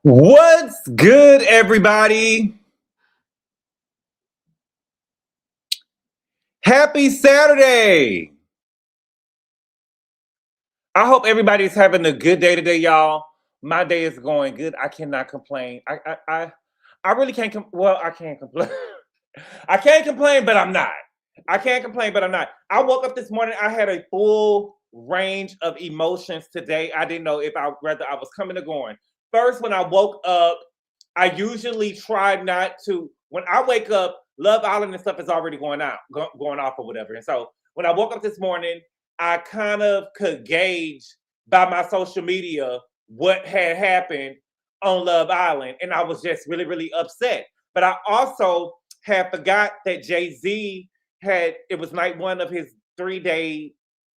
What's good, everybody? Happy Saturday. I hope everybody's having a good day today, y'all. My day is going good. I cannot complain. I really can't well, I can't complain. I can't complain, but I'm not. I can't complain, but I'm not. I woke up this morning, I had a full range of emotions today. I didn't know if I whether I was coming or going. First, when I woke up, I usually try not to. When I wake up, Love Island and stuff is already going off or whatever. And so when I woke up this morning, I kind of could gauge by my social media what had happened on Love Island, and I was just really, really upset. But I also had forgot that Jay-Z had it was night one of his 3-day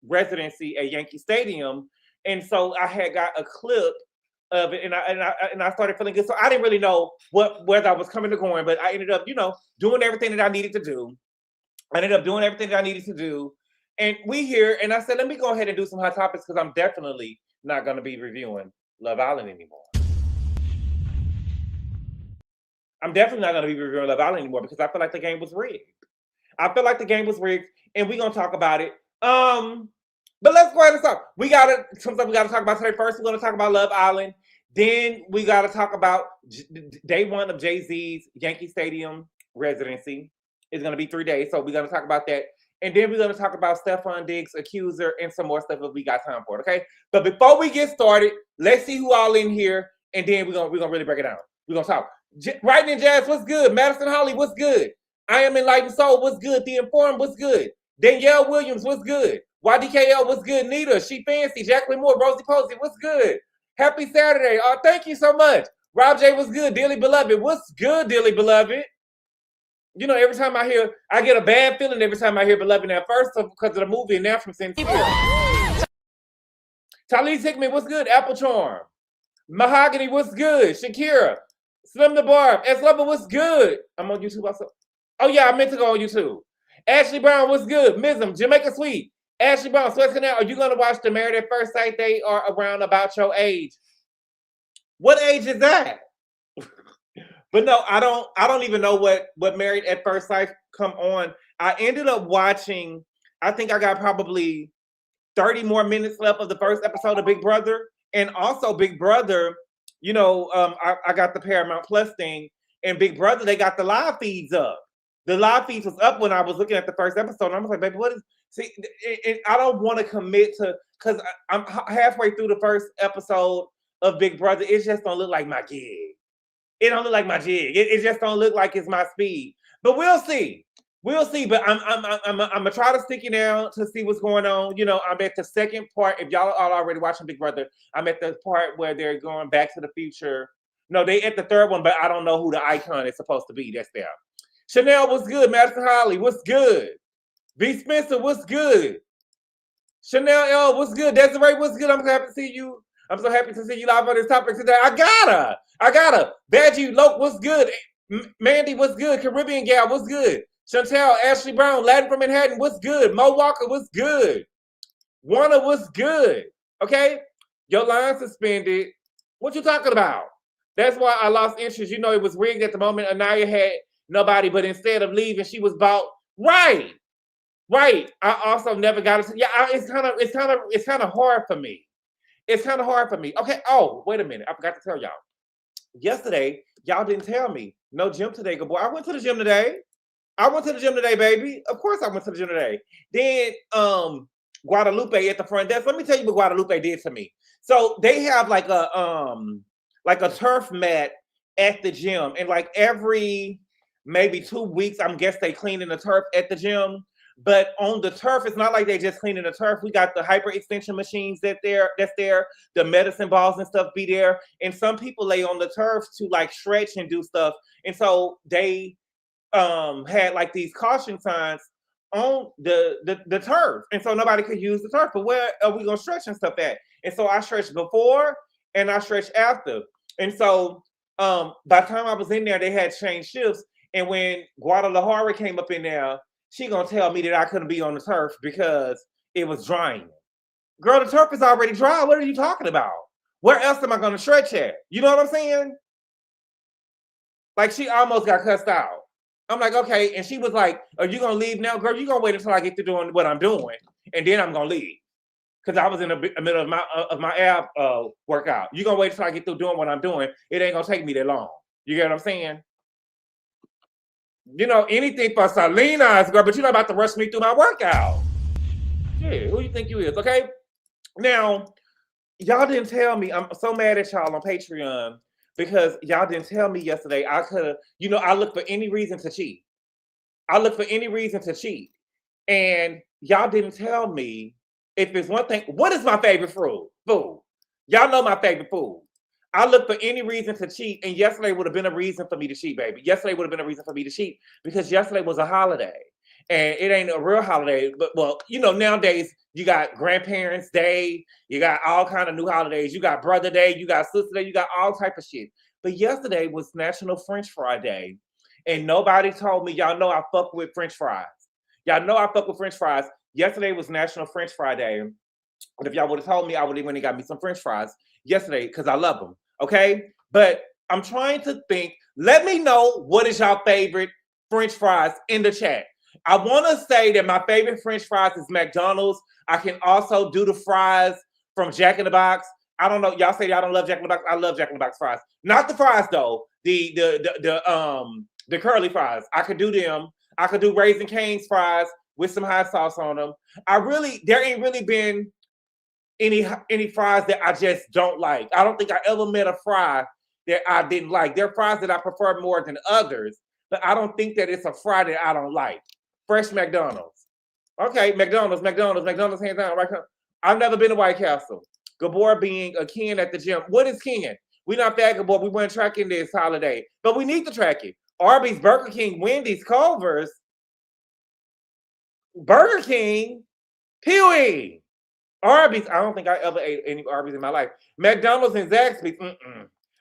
residency at Yankee Stadium, and so I had got a clip of it, and I started feeling good. So I didn't really know whether I was coming or going, but I ended up, doing everything that I needed to do. I ended up doing everything that I needed to do, and we here. And I said, let me go ahead and do some hot topics because I'm definitely not going to be reviewing Love Island anymore. I'm definitely not going to be reviewing Love Island anymore because I feel like the game was rigged. I feel like the game was rigged, and we're gonna talk about it. But let's go ahead and start. We gotta talk about today. First, we're gonna talk about Love Island. Then we gotta talk about day one of Jay-Z's Yankee Stadium residency. It's gonna be 3 days, so we're gonna talk about that. And then we're gonna talk about Stefon Diggs, Accuser, and some more stuff if we got time for it. Okay. But before we get started, let's see who all in here, and then we're gonna really break it down. We're gonna talk. Writing in Jazz, what's good? Madison Holly, what's good? I Am Enlightened Soul, what's good? The Informed, what's good? Danielle Williams, what's good? YDKL, what's good? Nita, She Fancy, Jacqueline Moore, Rosie Posey, what's good? Happy Saturday. Oh, thank you so much. Rob J, what's good? Dearly Beloved, what's good, Dearly Beloved? Every time I get a bad feeling every time I hear Beloved at first because of the movie, and now from Sincere. Talise Hickman, what's good? Apple Charm. Mahogany, what's good? Shakira. Slim the Barb. S. Lover, what's good? I'm on YouTube also. Oh, yeah, I meant to go on YouTube. Ashley Brown, what's good? Mism, Jamaica Sweet. Ashley Brown, Suez Canal, are you going to watch the Married at First Sight? They are around about your age. What age is that? But no, I don't even know what Married at First Sight come on. I ended up watching, I think I got probably 30 more minutes left of the first episode of Big Brother. And also Big Brother, I got the Paramount Plus thing, and Big Brother, they got the live feeds up. The live feeds was up when I was looking at the first episode. And I was like, baby, what is... See, I don't want to commit to... Because I'm halfway through the first episode of Big Brother. It just don't look like my gig. It don't look like my jig. It just don't look like it's my speed. But we'll see. We'll see. But I'm gonna try to stick it down to see what's going on. I'm at the second part. If y'all are already watching Big Brother, I'm at the part where they're going back to the future. No, they at the third one, but I don't know who the icon is supposed to be. That's there. Chanel, what's good? Madison Holly, what's good? B. Spencer, what's good? Chanel L, what's good? Desiree, what's good? I'm so happy to see you. I'm so happy to see you live on this topic today. I gotta. Badgie Loke, what's good? Mandy, what's good? Caribbean Gal, what's good? Chantel, Ashley Brown, Latin from Manhattan, what's good? Mo Walker, what's good? Warner, what's good? Okay? Your line suspended. What you talking about? That's why I lost interest. It was rigged at the moment. Anaya had nobody, but instead of leaving, she was bought. Right. I also never got it. Yeah, it's kind of hard for me. It's kind of hard for me. Okay. Oh, wait a minute. I forgot to tell y'all. Yesterday, y'all didn't tell me. No gym today, good boy. I went to the gym today. Baby. Of course I went to the gym today. Then Guadalupe at the front desk. Let me tell you what Guadalupe did to me. So they have like a turf mat at the gym, and like every maybe 2 weeks, I'm guess they cleaning the turf at the gym. But on the turf, it's not like they just cleaning the turf. We got the hyper extension machines that's there. The medicine balls and stuff be there. And some people lay on the turf to like stretch and do stuff. And so they had like these caution signs on the turf. And so nobody could use the turf. But where are we gonna stretch and stuff at? And so I stretched before and I stretched after. And so by the time I was in there, they had changed shifts. And when Guadalajara came up in there, she gonna tell me that I couldn't be on the turf because it was drying. Girl, the turf is already dry. What are you talking about? Where else am I going to stretch at? You know what I'm saying? Like, she almost got cussed out. I'm like, okay. And she was like, are you going to leave now? Girl, you going to wait until I get to doing what I'm doing. And then I'm going to leave. Because I was in the middle of my ab workout. You going to wait until I get through doing what I'm doing. It ain't going to take me that long. You get what I'm saying? You know, anything for Selena's, girl, but you're not about to rush me through my workout. Yeah, who you think you is, okay? Now, y'all didn't tell me. I'm so mad at y'all on Patreon because y'all didn't tell me yesterday. I could have, you know, I look for any reason to cheat. I look for any reason to cheat. And y'all didn't tell me if there's one thing. What is my favorite food? Food. Y'all know my favorite food. I look for any reason to cheat, and yesterday would have been a reason for me to cheat, baby. Yesterday would have been a reason for me to cheat because yesterday was a holiday. And it ain't a real holiday, but, well, you know, nowadays you got Grandparents' Day, you got all kind of new holidays, you got Brother Day, you got Sister Day, you got all type of shit. But yesterday was National French Fry Day, and nobody told me. Y'all know I fuck with French fries. Y'all know I fuck with French fries. Yesterday was National French Fry Day. But if y'all would have told me, I would have went and got me some French fries yesterday because I love them. Okay? But I'm trying to think. Let me know what is y'all favorite French fries in the chat. I want to say that my favorite French fries is McDonald's. I can also do the fries from Jack in the Box. I don't know. Y'all say y'all don't love Jack in the Box. I love Jack in the Box fries. Not the fries though. The curly fries. I could do them. I could do Raising Cane's fries with some hot sauce on them. There ain't really been any fries that I just don't like. I don't think I ever met a fry that I didn't like. There are fries that I prefer more than others, but I don't think that it's a fry that I don't like. Fresh McDonald's. Okay, McDonald's, hands down. Right? I've never been to White Castle. Gabor being a Ken at the gym. What is Ken? We're not that Gabor. We weren't tracking this holiday, but we need to track it. Arby's, Burger King, Wendy's, Culver's, Burger King, Pee-wee. Arby's, I don't think I ever ate any Arby's in my life. McDonald's and Zaxby's,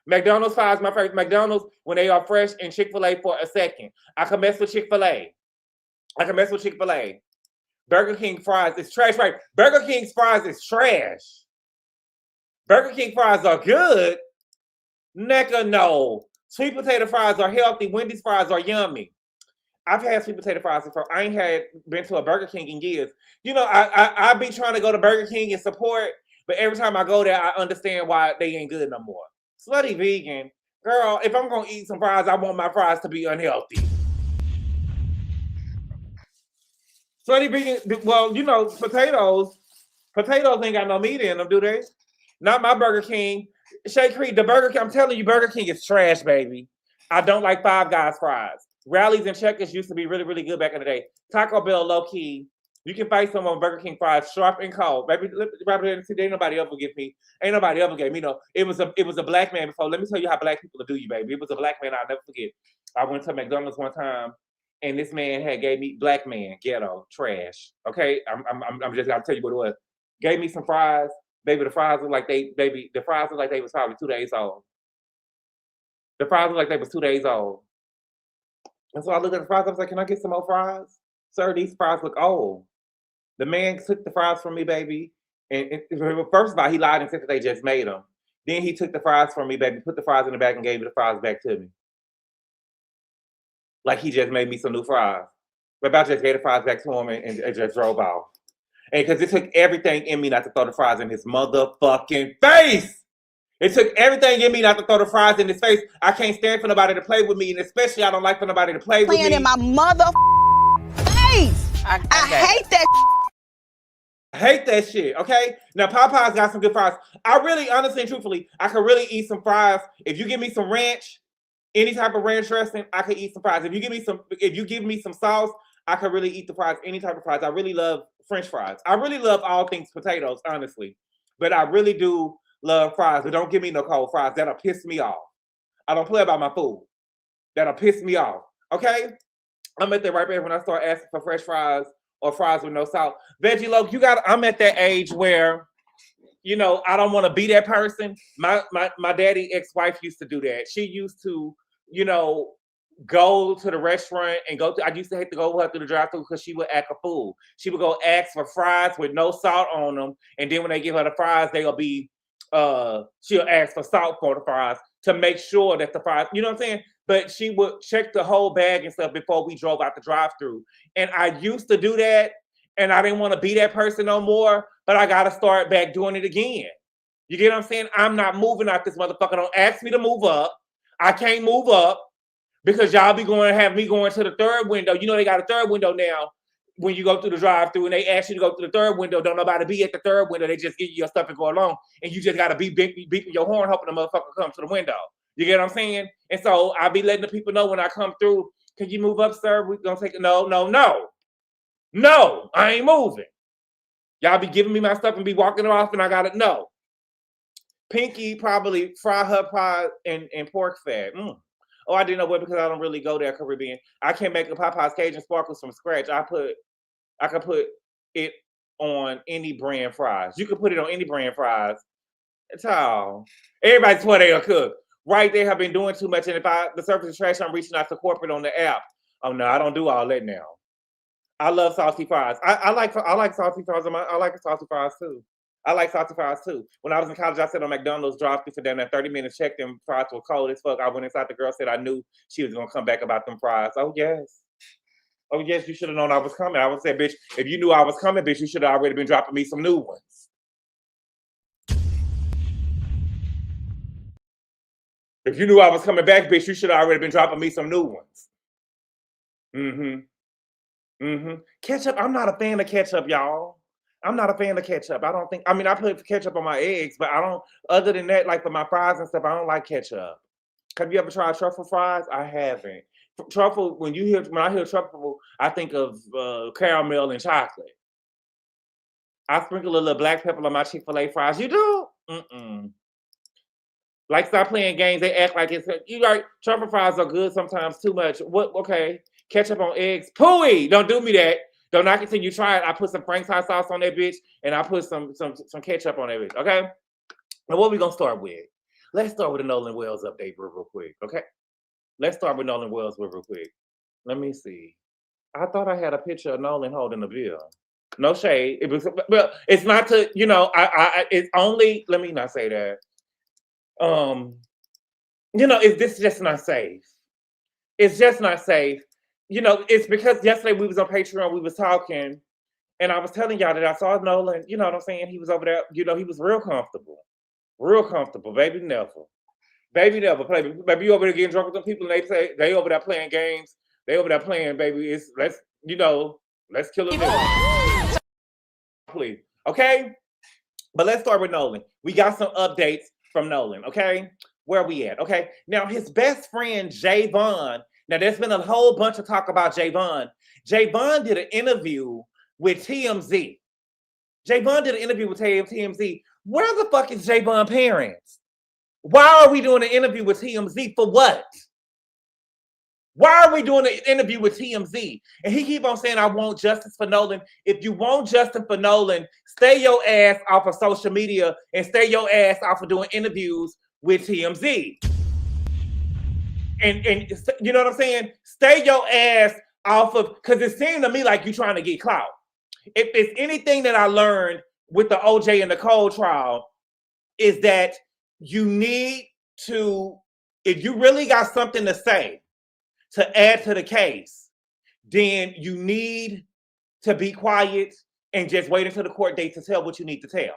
McDonald's fries, my favorite. McDonald's, when they are fresh, and Chick-fil-A for a second. I can mess with Chick-fil-A. Burger King fries is trash, right? Burger King's fries is trash. Burger King fries are good. Nigga, no. Sweet potato fries are healthy. Wendy's fries are yummy. I've had sweet potato fries before. I ain't been to a Burger King in years. You know, I be trying to go to Burger King and support, but every time I go there, I understand why they ain't good no more. Slutty vegan. Girl, if I'm going to eat some fries, I want my fries to be unhealthy. Slutty vegan, well, you know, potatoes ain't got no meat in them, do they? Not my Burger King. Shay Creed, the Burger King, I'm telling you, Burger King is trash, baby. I don't like Five Guys fries. Rallies and Checkers used to be really, really good back in the day. Taco Bell, low key. You can fight someone on Burger King fries, sharp and cold. Baby, ain't nobody ever give me. Ain't nobody ever gave me no. It was a black man before. Let me tell you how black people do you, baby. It was a black man I'll never forget. I went to McDonald's one time, and this man gave me black man ghetto trash. Okay, I'm just gonna tell you what it was. Gave me some fries, baby. The fries look like they was probably 2 days old. The fries look like they was 2 days old. And so I looked at the fries. I was like, "Can I get some more fries, sir? These fries look old." The man took the fries from me, baby. And first of all, he lied and said that they just made them. Then he took the fries from me, baby, put the fries in the bag and gave me the fries back to me. Like he just made me some new fries. But I just gave the fries back to him and just drove off. And because it took everything in me not to throw the fries in his motherfucking face. It took everything in me not to throw the fries in his face. I can't stand for nobody to play with me, and especially I don't like for nobody to play with me. Playing in my mother face. I hate that. I hate that shit, okay? Now, Popeye's got some good fries. I really, honestly and truthfully, I could really eat some fries. If you give me some ranch, any type of ranch dressing, I could eat some fries. If you give me some sauce, I could really eat the fries, any type of fries. I really love French fries. I really love all things potatoes, honestly. But I really do love fries, but don't give me no cold fries. That'll piss me off. I don't play about my food. That'll piss me off. Okay? I'm at that right there when I start asking for fresh fries or fries with no salt. Veggie Loc, I'm at that age where, you know, I don't want to be that person. My daddy ex-wife used to do that. She used to, you know, go to the restaurant and I used to hate to go with her through the drive-thru because she would act a fool. She would go ask for fries with no salt on them, and then when they give her the fries, they'll be she'll ask for salt for the fries to make sure that the fries, you know what I'm saying? But she would check the whole bag and stuff before we drove out the drive-through. And I used to do that, and I didn't want to be that person no more, but I got to start back doing it again. You get what I'm saying? I'm not moving out this motherfucker. Don't ask me to move up. I can't move up because y'all be going to have me going to the third window. You know they got a third window now when you go through the drive-through and they ask you to go through the third window. Don't nobody be at the third window. They just give you your stuff and go along. And you just got to be beeping your horn hoping the motherfucker comes to the window. You get what I'm saying? And so I be letting the people know when I come through, can you move up, sir? We're going to take it. No, I ain't moving. Y'all be giving me my stuff and be walking off and I got to know. Pinky probably fry her pie and pork fat. Oh, I didn't know what because I don't really go there Caribbean. I can't make a Popeye's Cajun sparkles from scratch. I can put it on any brand fries. You can put it on any brand fries. It's all. Everybody swear they are cook. Right, they have been doing too much. And if the surface is trash, I'm reaching out to corporate on the app. Oh no, I don't do all that now. I love salty fries. I like salty fries. I like salty fries too. I like salty fries too. When I was in college, I sat on McDonald's drive-thru for damn 30 minutes, checked them fries were cold as fuck. I went inside, the girl said I knew she was gonna come back about them fries. Oh yes, you should have known I was coming. I would say, bitch, if you knew I was coming, bitch, you should have already been dropping me some new ones. If you knew I was coming back, bitch, you should have already been dropping me some new ones. Ketchup, I'm not a fan of ketchup, y'all. I'm not a fan of ketchup. I put ketchup on my eggs, but I don't, other than that, like for my fries and stuff, I don't like ketchup. Have you ever tried truffle fries? I haven't. Truffle, when I hear truffle, I think of caramel and chocolate. I sprinkle a little black pepper on my Chick-fil-A fries. You do? Like, stop playing games. They act like it's, you like, truffle fries are good sometimes, too much. What? Okay. Ketchup on eggs. Pooey! Don't do me that. Don't knock it till you try it. I put some Frank's hot sauce on that bitch, and I put some ketchup on that bitch, okay? Now, what we gonna start with? Let's start with the Nolan Wells update real quick, okay? Let's start with Nolan Wells real quick. Let me see. I thought I had a picture of Nolan holding the bill. No shade. It was, well, it's not to, it's only, let me not say that. It's just not safe. It's just not safe. It's because yesterday we was on Patreon, we was talking, and I was telling y'all that I saw Nolan, you know what I'm saying? He was over there, he was real comfortable. Real comfortable, baby never. Baby never play. Baby, you over there getting drunk with them people, and they say they over there playing games. They over there playing, baby. Let's kill a please. Okay? But let's start with Nolan. We got some updates from Nolan, okay? Where are we at? Okay. Now, his best friend, Javon. Now, there's been a whole bunch of talk about Javon. Javon did an interview with TMZ. Javon did an interview with TMZ. Where the fuck is Javon's parents? Why are we doing an interview with TMZ? For what? Why are we doing an interview with TMZ? And he keep on saying, I want justice for Nolan. If you want justice for Nolan, stay your ass off of social media and stay your ass off of doing interviews with TMZ. And you know what I'm saying? Stay your ass off of, because it seemed to me like you're trying to get clout. If it's anything that I learned with the OJ and Nicole trial, is that you need to, if you really got something to say to add to the case, then you need to be quiet and just wait until the court date to tell what you need to tell.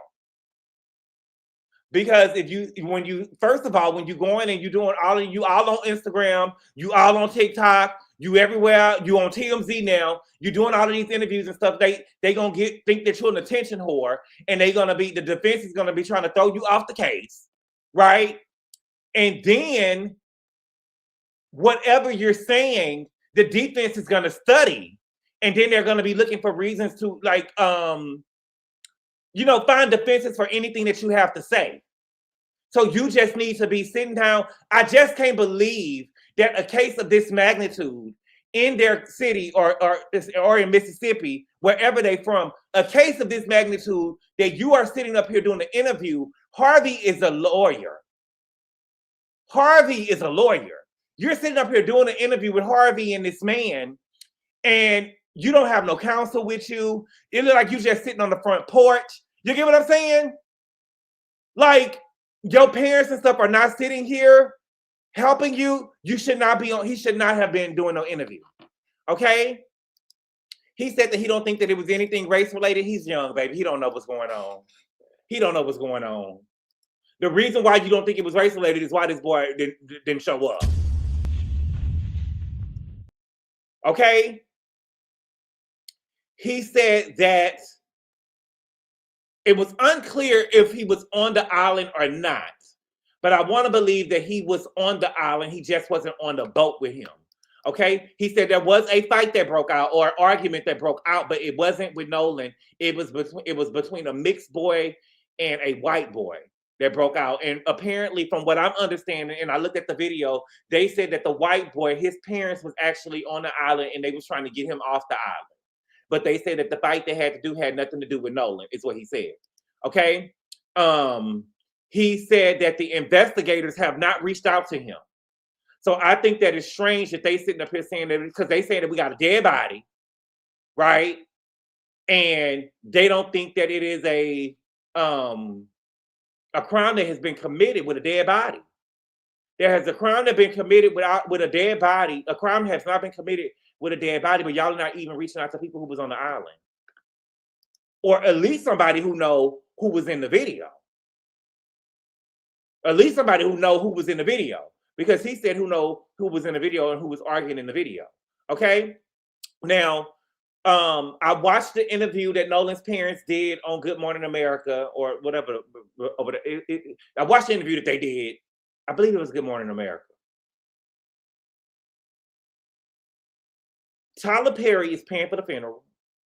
Because when you go in and you're doing you all on Instagram, you all on TikTok, you everywhere, you on TMZ now, you're doing all of these interviews and stuff, they gonna think that you're an attention whore, and the defense is gonna be trying to throw you off the case, right? And then whatever you're saying, the defense is gonna study, and then they're gonna be looking for reasons to find defenses for anything that you have to say. So you just need to be sitting down. I just can't believe that a case of this magnitude in their city or in Mississippi, wherever they're from, a case of this magnitude that you are sitting up here doing an interview. Harvey is a lawyer. Harvey is a lawyer. You're sitting up here doing an interview with Harvey and this man, and you don't have no counsel with you. It looks like you just sitting on the front porch. You get what I'm saying? Like, your parents and stuff are not sitting here helping you. You should not be on. He should not have been doing no interview. Okay? He said that he don't think that it was anything race related. He's young, baby. He don't know what's going on. He don't know what's going on. The reason why you don't think it was race related is why this boy didn't show up. Okay? He said that it was unclear if he was on the island or not. But I want to believe that he was on the island. He just wasn't on the boat with him. Okay? He said there was a fight that broke out or an argument that broke out, but it wasn't with Nolan. It was between a mixed boy and a white boy that broke out. And apparently, from what I'm understanding, and I looked at the video, they said that the white boy, his parents was actually on the island and they was trying to get him off the island. But they said that the fight they had to do had nothing to do with Nolan, is what he said. Okay? He said that the investigators have not reached out to him. So I think that it's strange that they sitting up here saying that, because they say that we got a dead body, right? And they don't think that it is a crime that has been committed with a dead body. There has a crime that been committed with a dead body. A crime has not been committed with a dead body, but y'all are not even reaching out to people who was on the island. Or at least somebody who know who was in the video. At least somebody who know who was in the video. Because he said who know who was in the video and who was arguing in the video. Okay? Now, I watched the interview that Nolan's parents did on Good Morning America or whatever. I watched the interview that they did. I believe it was Good Morning America. Tyler Perry is paying for the funeral.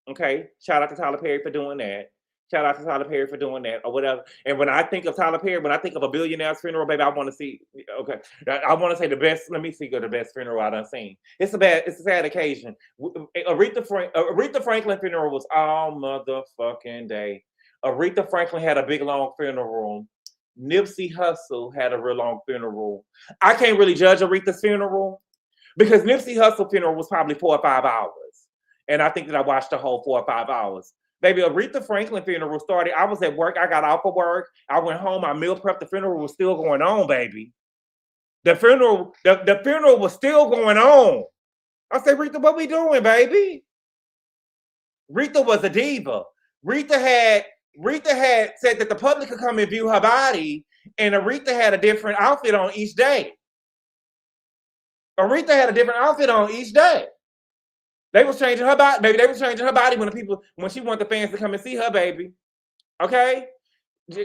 Okay? Shout out to Tyler Perry for doing that. Shout out to Tyler Perry for doing that or whatever. And when I think of Tyler Perry, when I think of a billionaire's funeral, baby, I want to see, okay, I want to say the best, let me see the best funeral I done seen. It's a sad occasion. Aretha Franklin funeral was all motherfucking day. Aretha Franklin had a big, long funeral. Nipsey Hussle had a real long funeral. I can't really judge Aretha's funeral because Nipsey Hussle's funeral was probably 4 or 5 hours. And I think that I watched the whole 4 or 5 hours. Baby, Aretha Franklin funeral started. I was at work. I got off of work. I went home. I meal prepped. The funeral was still going on, baby. The funeral was still going on. I said, Aretha, what we doing, baby? Aretha was a diva. Aretha had said that the public could come and view her body, and Aretha had a different outfit on each day. Aretha had a different outfit on each day. They was changing her body, baby. They was changing her body when she wanted the fans to come and see her, baby. Okay?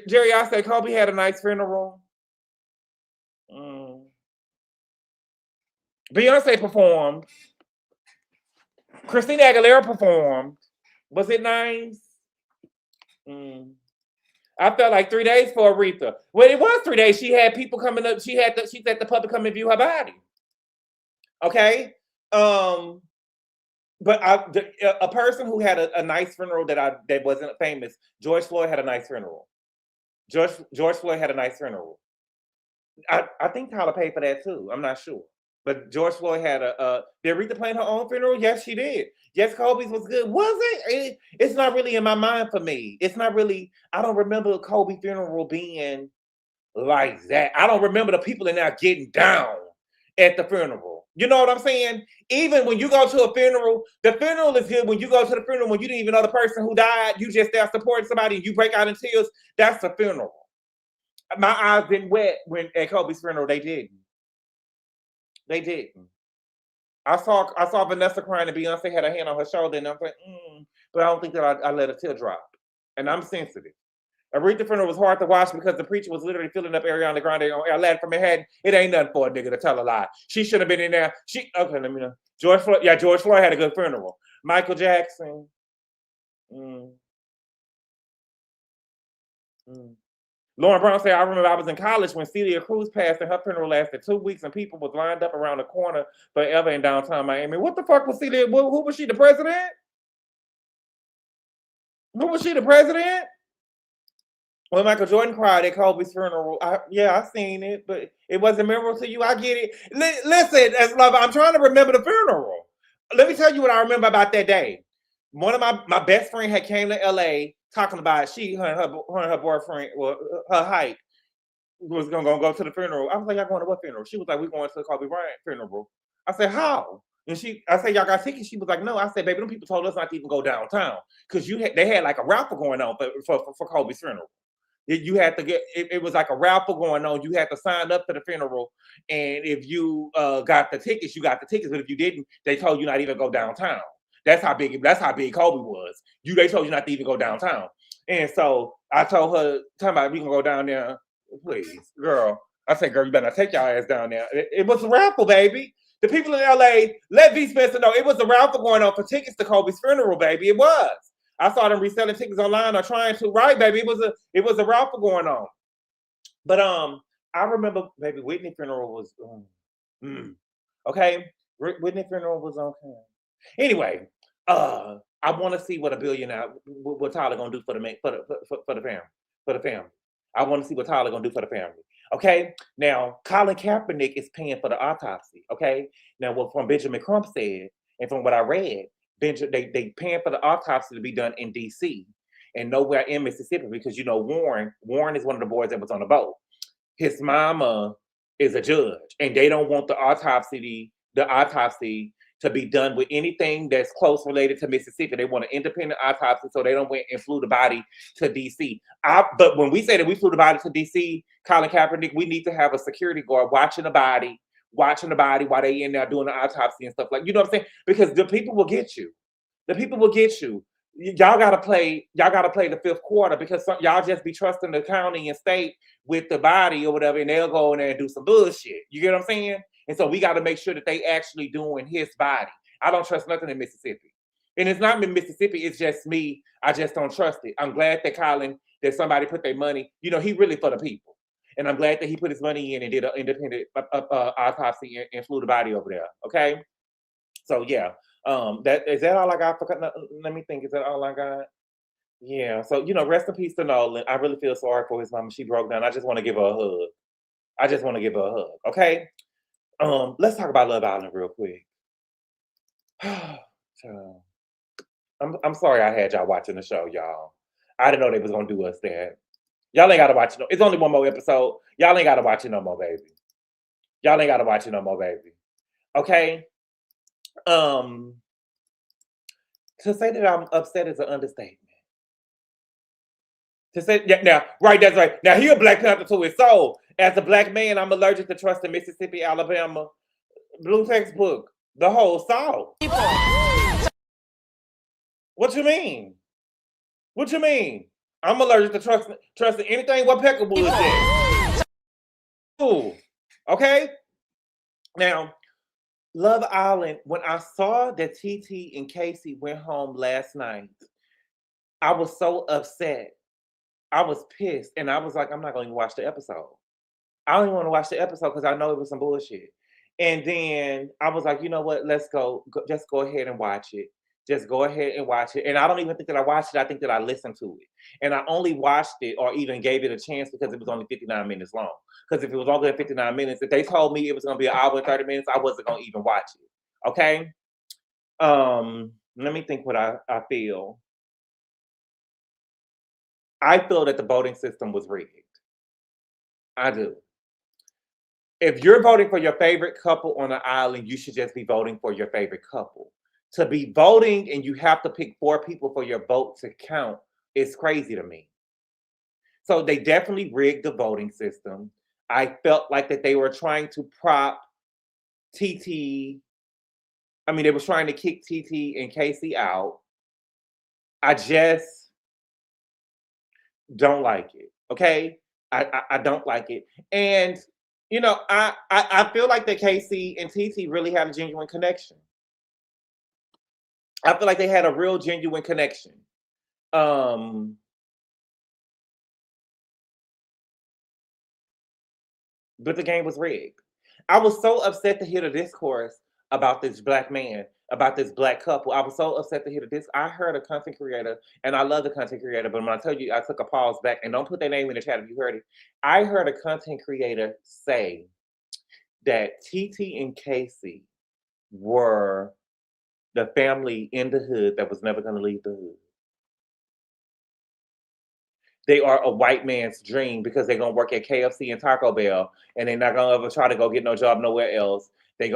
Jerry, I said Kobe had a nice funeral. Beyonce performed. Christina Aguilera performed. Was it nice? I felt like 3 days for Aretha. Well, it was 3 days. She had people coming up. She said the public come and view her body. Okay? But a person who had a nice funeral that wasn't famous, George Floyd had a nice funeral. George Floyd had a nice funeral. I think Tyler paid for that too. I'm not sure. But George Floyd had did Aretha plan her own funeral? Yes, she did. Yes, Kobe's was good. Was it? It's not really in my mind for me. It's not really, I don't remember Kobe funeral being like that. I don't remember the people in there getting down at the funeral. You know what I'm saying? Even when you go to a funeral, the funeral is good. When you go to the funeral, when you didn't even know the person who died, you just there supporting somebody and you break out in tears, that's a funeral. My eyes didn't wet when at Kobe's funeral. They didn't. They didn't. I saw Vanessa crying and Beyonce had her hand on her shoulder and I'm like, but I don't think that I let a tear drop. And I'm sensitive. Aretha funeral was hard to watch because the preacher was literally filling up Ariana Grande on a lad from Manhattan. It ain't nothing for a nigga to tell a lie. She should have been in there. Okay, let me know. George Floyd had a good funeral. Michael Jackson. Lauren Brown said, I remember I was in college when Celia Cruz passed and her funeral lasted 2 weeks and people was lined up around the corner forever in downtown Miami. What the fuck was Celia? Who was she, the president? Who was she, the president? When Michael Jordan cried at Kobe's funeral, I seen it, but it wasn't memorable to you. I get it. Listen, I'm trying to remember the funeral. Let me tell you what I remember about that day. One of my best friend had came to LA talking about her and her boyfriend, well, her hike was gonna go to the funeral. I was like, y'all going to what funeral? She was like, we going to the Kobe Bryant funeral. I said, how? And I said, y'all got tickets? She was like, no. I said, baby, them people told us not to even go downtown because they had like a raffle going on for Kobe's funeral. You had to get it was like a raffle going on. You had to sign up for the funeral, and if you got the tickets, you got the tickets. But if you didn't, they told you not even go downtown. That's how big Kobe was. They told you not to even go downtown. And so I told her, talking about we can go down there, please, girl. I said, girl, you better not take your ass down there. It was a raffle, baby. The people in LA, let V. Spencer know it was a raffle going on for tickets to Kobe's funeral, baby. It was. I saw them reselling tickets online or trying to, right, baby? It was a raffle going on. But I remember, baby, Whitney funeral was okay. Whitney funeral was okay. Anyway, I want to see what $1 billion what Tyler gonna do for the family. I want to see what Tyler gonna do for the family. Okay. Now, Colin Kaepernick is paying for the autopsy. Okay. Now, what from Benjamin Crump said, and from what I read, they paying for the autopsy to be done in D.C. and nowhere in Mississippi because Warren is one of the boys that was on the boat. His mama is a judge, and they don't want the autopsy to be done with anything that's close related to Mississippi. They want an independent autopsy, so they don't went and flew the body to D.C. But when we say that we flew the body to D.C., Colin Kaepernick, we need to have a security guard watching the body while they in there doing the autopsy and stuff, like, you know what I'm saying? Because the people will get you. Y'all gotta play the fifth quarter because y'all just be trusting the county and state with the body or whatever, and they'll go in there and do some bullshit. You get what I'm saying? And so we got to make sure that they actually doing his body. I don't trust nothing in Mississippi. And it's not in Mississippi, it's just me. I just don't trust it. I'm glad that somebody put their money, he really for the people. And I'm glad that he put his money in and did an independent autopsy and flew the body over there. Okay? So yeah. That all I got for, let me think, is that all I got? Yeah. So, rest in peace to Nolan. I really feel sorry for his mama. She broke down. I just want to give her a hug. Okay? Let's talk about Love Island real quick. So, I'm sorry I had y'all watching the show, y'all. I didn't know they was gonna do us that. Y'all ain't gotta watch it. It's only one more episode. Y'all ain't gotta watch it no more, baby. Okay? To say that I'm upset is an understatement. To say, yeah, now, right, that's right. Now, he a Black Panther to his soul. As a Black man, I'm allergic to trust in Mississippi, Alabama, Blue textbook, the whole South. What you mean? I'm allergic to trusting anything what Peckable is there. Ooh, okay? Now, Love Island, when I saw that TT and Casey went home last night, I was so upset. I was pissed. And I was like, I'm not going to watch the episode. I don't even want to watch the episode because I know it was some bullshit. And then I was like, you know what? Let's go. Just go ahead and watch it. And I don't even think that I watched it. I think that I listened to it. And I only watched it or even gave it a chance because it was only 59 minutes long. Because if it was longer than 59 minutes, if they told me it was going to be an hour and 30 minutes, I wasn't going to even watch it. Okay? Let me think what I feel. I feel that the voting system was rigged. I do. If you're voting for your favorite couple on the island, you should just be voting for your favorite couple. To be voting and you have to pick 4 people for your vote to count is crazy to me. So they definitely rigged the voting system. I felt like that they were trying to prop TT. I mean, they were trying to kick TT and Casey out. I just don't like it. Okay? I don't like it. And I feel like that Casey and TT really had a genuine connection. I feel like they had a real genuine connection. But the game was rigged. I was so upset to hear the discourse about this Black man, about this Black couple. I was so upset to hear this. I heard a content creator, and I love the content creator, but when I tell you, I took a pause back, and don't put their name in the chat if you heard it. I heard a content creator say that TT and Casey were the family in the hood that was never going to leave the hood. they are a white man's dream because they're gonna work at KFC and Taco Bell, and they're not gonna ever try to go get no job nowhere else. They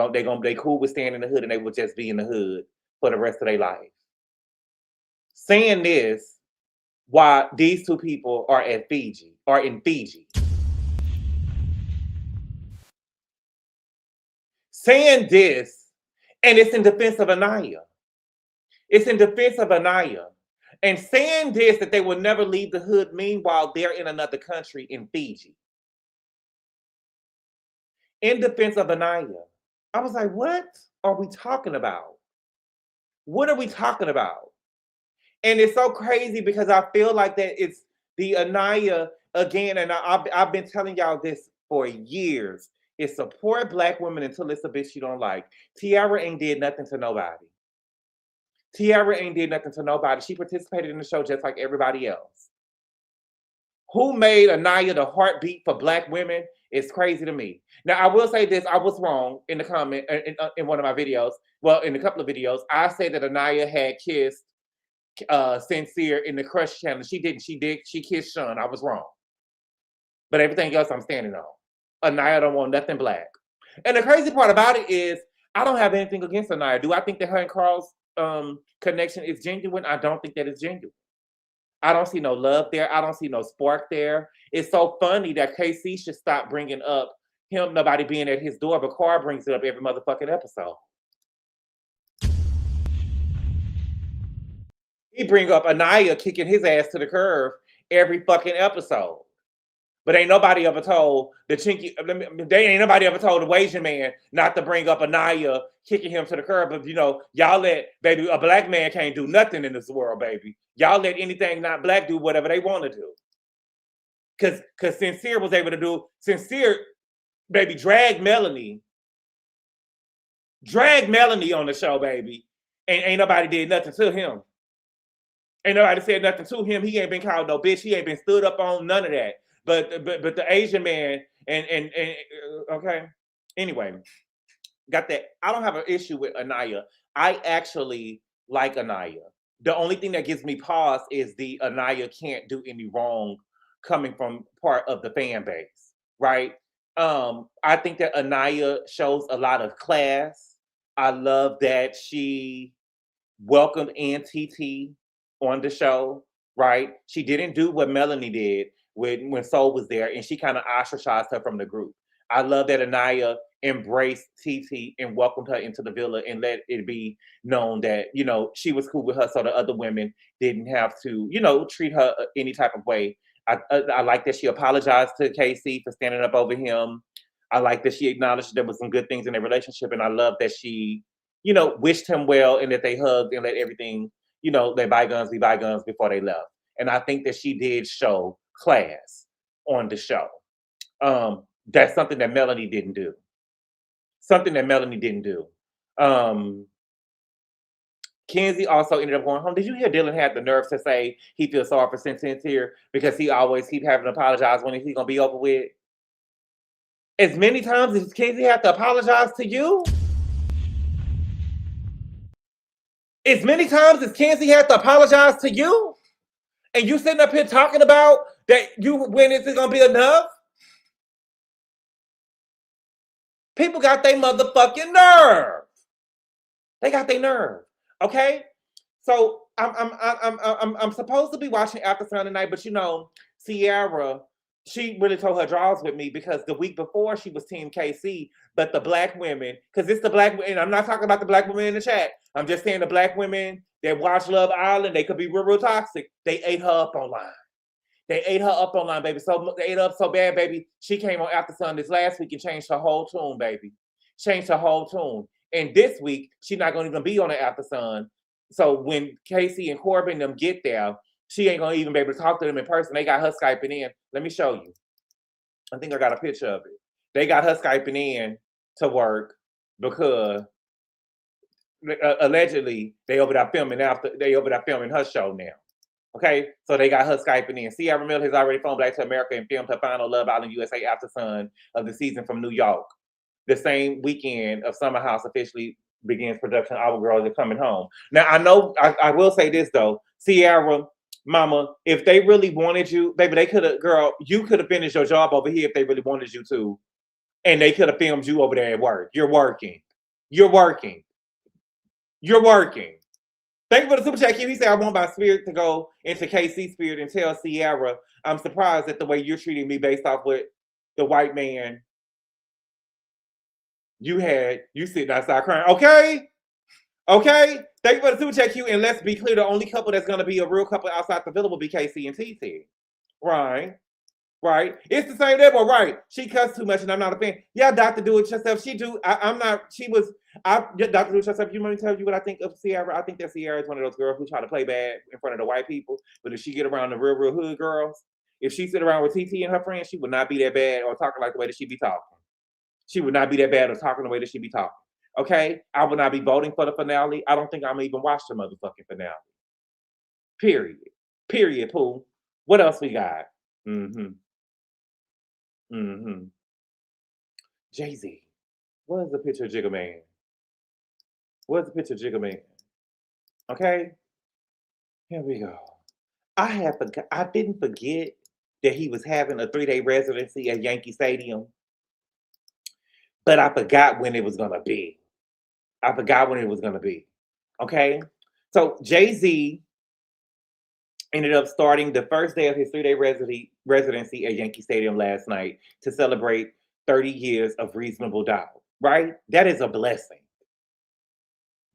cool with staying in the hood, and they will just be in the hood for the rest of their life. Saying this, why these two people are in Fiji. Saying this, and it's in defense of Anaya. It's in defense of Anaya. And saying this, that they will never leave the hood, meanwhile, they're in another country in Fiji. In defense of Anaya. I was like, what are we talking about? What are we talking about? And it's so crazy because I feel like that it's the Anaya again, and I've been telling y'all this for years. It's support Black women until it's a bitch you don't like. Tiara ain't did nothing to nobody. Tiara ain't did nothing to nobody. She participated in the show just like everybody else. Who made Anaya the heartbeat for Black women is crazy to me. Now, I will say this. I was wrong in the comment, in one of my videos. Well, in a couple of videos, I said that Anaya had kissed Sincere in the Crush channel. She didn't. She kissed Sean. I was wrong. But everything else I'm standing on. Anaya don't want nothing Black. And the crazy part about it is I don't have anything against Anaya. Do I think that her and Carl's connection is genuine? I don't think that it's genuine. I don't see no love there. I don't see no spark there. It's so funny that KC should stop bringing up him, nobody being at his door, but Carl brings it up every motherfucking episode. He bring up Anaya kicking his ass to the curb every fucking episode. But ain't nobody ever told the Chinky, ain't nobody ever told the Asian man not to bring up Anaya kicking him to the curb. But y'all let, baby, a Black man can't do nothing in this world, baby. Y'all let anything not Black do whatever they want to do. Because Sincere was able to do, baby, drag Melanie on the show, baby. And ain't nobody did nothing to him. Ain't nobody said nothing to him. He ain't been called no bitch. He ain't been stood up on, none of that. But the Asian man and okay. Anyway, got that. I don't have an issue with Anaya. I actually like Anaya. The only thing that gives me pause is the Anaya can't do any wrong coming from part of the fan base, right? I think that Anaya shows a lot of class. I love that she welcomed Aunt TT on the show, right? She didn't do what Melanie did when Soul was there, and she kind of ostracized her from the group. I love that Anaya embraced TT and welcomed her into the villa and let it be known that, she was cool with her so the other women didn't have to, treat her any type of way. I like that she apologized to KC for standing up over him. I like that she acknowledged there was some good things in their relationship, and I love that she, wished him well and that they hugged and let everything, let bygones be bygones before they left. And I think that she did show class on the show. That's something that Melanie didn't do. Kenzie also ended up going home. Did you hear Dylan had the nerve to say he feels sorry for Sincere because he always keep having to apologize when he's gonna be over with? As many times as Kenzie had to apologize to you? As many times as Kenzie had to apologize to you? And you sitting up here talking about that when is it gonna be enough? People got their motherfucking nerve. They got their nerve. Okay? So I'm supposed to be watching After Sun tonight, but Sierra, she really told her draws with me because the week before she was Team KC, but the Black women, because it's the Black women, I'm not talking about the Black women in the chat. I'm just saying the Black women that watch Love Island, they could be real toxic. They ate her up online. Baby. So they ate her up so bad, baby. She came on After Sun this last week and changed her whole tune, baby. And this week, she's not going to even be on the After Sun. So when Casey and Corbin them get there, she ain't going to even be able to talk to them in person. They got her Skyping in. Let me show you. I think I got a picture of it. They got her Skyping in to work because allegedly they over there filming her show now. Okay, so they got her Skyping in. Sierra Miller has already flown back to America and filmed her final Love Island USA After Sun of the season from New York. The same weekend of Summer House officially begins production. Our girls are coming home. Now, I know, I will say this though. Sierra, Mama, if they really wanted you, baby, they could have, girl, you could have finished your job over here if they really wanted you to. And they could have filmed you over there at work. You're working. You're working. You're working. Thank you for the super chat, Q. He said, I want my spirit to go into KC spirit and tell Sierra, I'm surprised at the way you're treating me based off what the white man you sitting outside crying. Okay? Okay? Thank you for the super chat, Q. And let's be clear, the only couple that's going to be a real couple outside the villa will be KC and TT. Right? Right? It's the same there, but right. She cussed too much and I'm not a fan. Yeah, Dr. Do It Yourself. She do. I'm not, she was, Dr. Do It Yourself, you want me to tell you what I think of Sierra? I think that Sierra is one of those girls who try to play bad in front of the white people. But if she get around the real hood girls, if she sit around with TT and her friends, she would not be that bad or talking like the way that she be talking. She would not be that bad or talking the way that she be talking. Okay? I would not be voting for the finale. I don't think I'm even watch the motherfucking finale. Period. Period, Pooh. What else we got? Jay-Z. Where's the picture of Jigga Man? Where's the picture of Jigga Man? Okay? Here we go. I didn't forget that he was having a 3-day residency at Yankee Stadium. But I forgot when it was going to be. Okay? So Jay-Z ended up starting the first day of his 3-day residency at Yankee Stadium last night to celebrate 30 years of Reasonable Doubt, right? That is a blessing.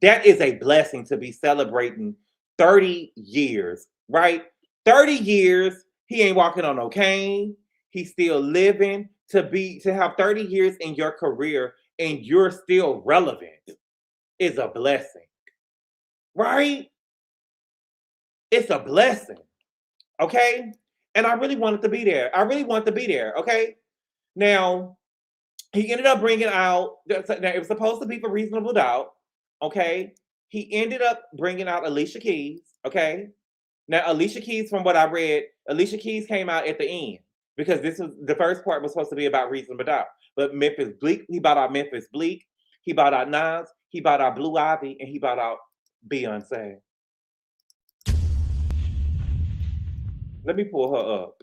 That is a blessing to be celebrating 30 years, right? 30 years, he ain't walking on no cane. He's still living. To have 30 years in your career and you're still relevant is a blessing, right? It's a blessing, okay? And I really wanted to be there. Okay? Now, he ended up bringing out, now it was supposed to be for Reasonable Doubt, okay? He ended up bringing out Alicia Keys, okay? Now, Alicia Keys, from what I read, Alicia Keys came out at the end because the first part was supposed to be about Reasonable Doubt. But Memphis Bleak, he bought out Memphis Bleak, he bought out Nas, he bought out Blue Ivy, and he bought out Beyonce. Let me pull her up.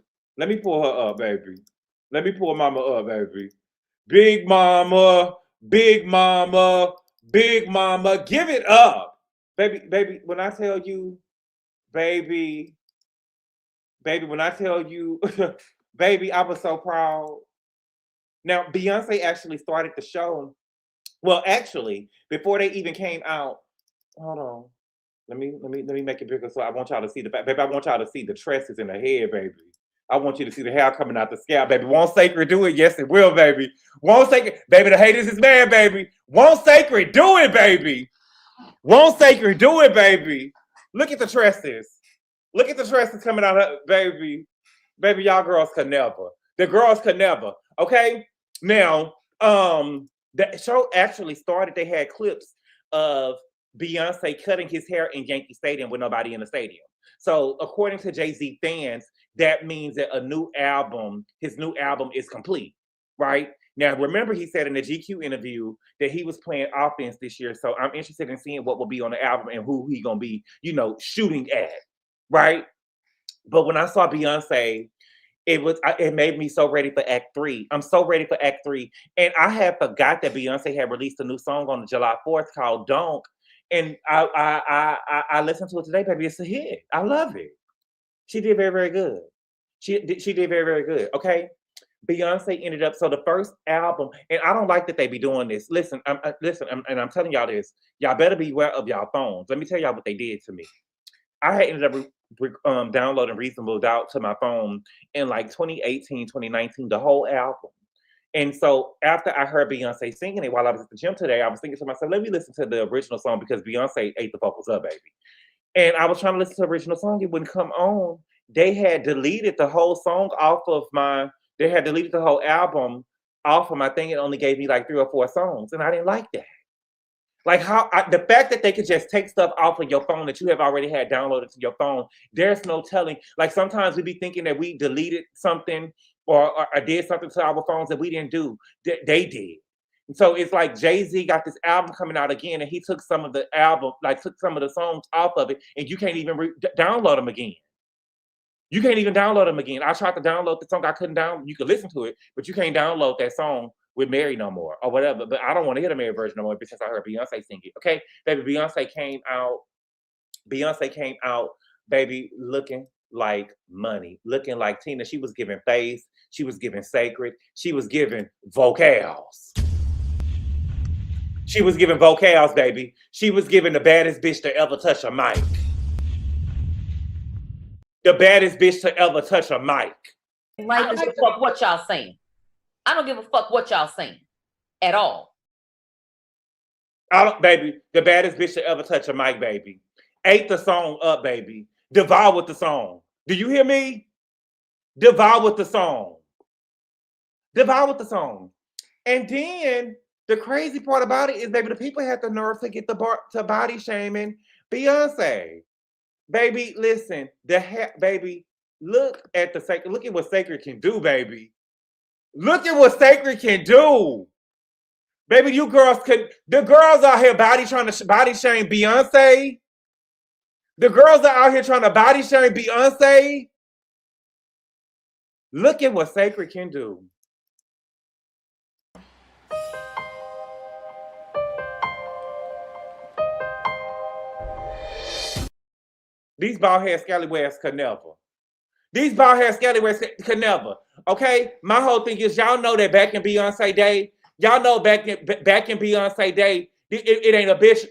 Baby. Let me pull mama up, baby. Big mama, give it up. Baby, when I tell you, baby, when I tell you, baby, I was so proud. Now, Beyonce actually started the show. Well, actually, before they even came out, hold on. Let me make it bigger so I want y'all to see the fact. Baby, I want y'all to see the tresses in the hair, baby. I want you to see the hair coming out the scalp, baby. Won't Sacred do it? Yes, it will, baby. Won't Sacred, baby, the haters is mad, baby. Won't Sacred do it, baby. Won't Sacred do it, baby. Look at the tresses. Look at the tresses coming out, baby. Baby, y'all girls could never. The girls could never. Okay? Now, the show actually started, they had clips of Beyonce cutting his hair in Yankee Stadium with nobody in the stadium. So according to Jay-Z fans, that means that his new album is complete, right? Now, remember he said in the GQ interview that he was playing offense this year. So I'm interested in seeing what will be on the album and who he gonna be, shooting at, right? But when I saw Beyonce, it made me so ready for Act 3. I'm so ready for Act 3. And I had forgot that Beyonce had released a new song on July 4th called Donk. And I listened to it today, baby. It's a hit. I love it. She did very, very good. She did very, very good. Okay. Beyonce ended up, so the first album, and I don't like that they be doing this. Listen, I'm I'm telling y'all this. Y'all better beware of y'all phones. Let me tell y'all what they did to me. I had ended up downloading Reasonable Doubt to my phone in like 2018, 2019, the whole album. And so after I heard Beyonce singing it while I was at the gym today, I was thinking to myself, let me listen to the original song because Beyonce ate the vocals up, baby. And I was trying to listen to the original song. It wouldn't come on. They had deleted the whole song they had deleted the whole album off of my thing. It only gave me like 3 or 4 songs. And I didn't like that. Like the fact that they could just take stuff off of your phone that you have already had downloaded to your phone, there's no telling. Like sometimes we be thinking that we deleted something or did something to our phones that we didn't do. They did. And so it's like Jay-Z got this album coming out again and he took some of the album, like took some of the songs off of it and you can't even download them again. You can't even download them again. I tried to download the song. I couldn't download. You could listen to it, but you can't download that song with Mary no more or whatever. But I don't want to hear the Mary version no more since I heard Beyonce sing it. Okay, baby, Beyonce came out. Beyonce came out, baby, looking like money, looking like Tina. She was giving face. She was giving sacred. She was giving vocals. She was giving vocals, baby. She was giving the baddest bitch to ever touch a mic. The baddest bitch to ever touch a mic. I don't give a fuck what y'all saying. I don't give a fuck what y'all saying at all. Baby, the baddest bitch to ever touch a mic, baby. Ate the song up, baby. Devoured the song. Do you hear me? Devoured the song. Devoured the song. And then the crazy part about it is, baby, the people had the nerve to get to body shaming Beyonce. Baby, listen, baby, look at what Sacred can do, baby. Look at what Sacred can do. Baby, the girls out here trying to body shame Beyonce. The girls are out here trying to body shame Beyonce. Look at what Sacred can do. These bald-head scallywags could never. These bald-head scallywags could never. Okay? My whole thing is, y'all know that back in Beyonce day, y'all know back in Beyonce day, it ain't a bitch.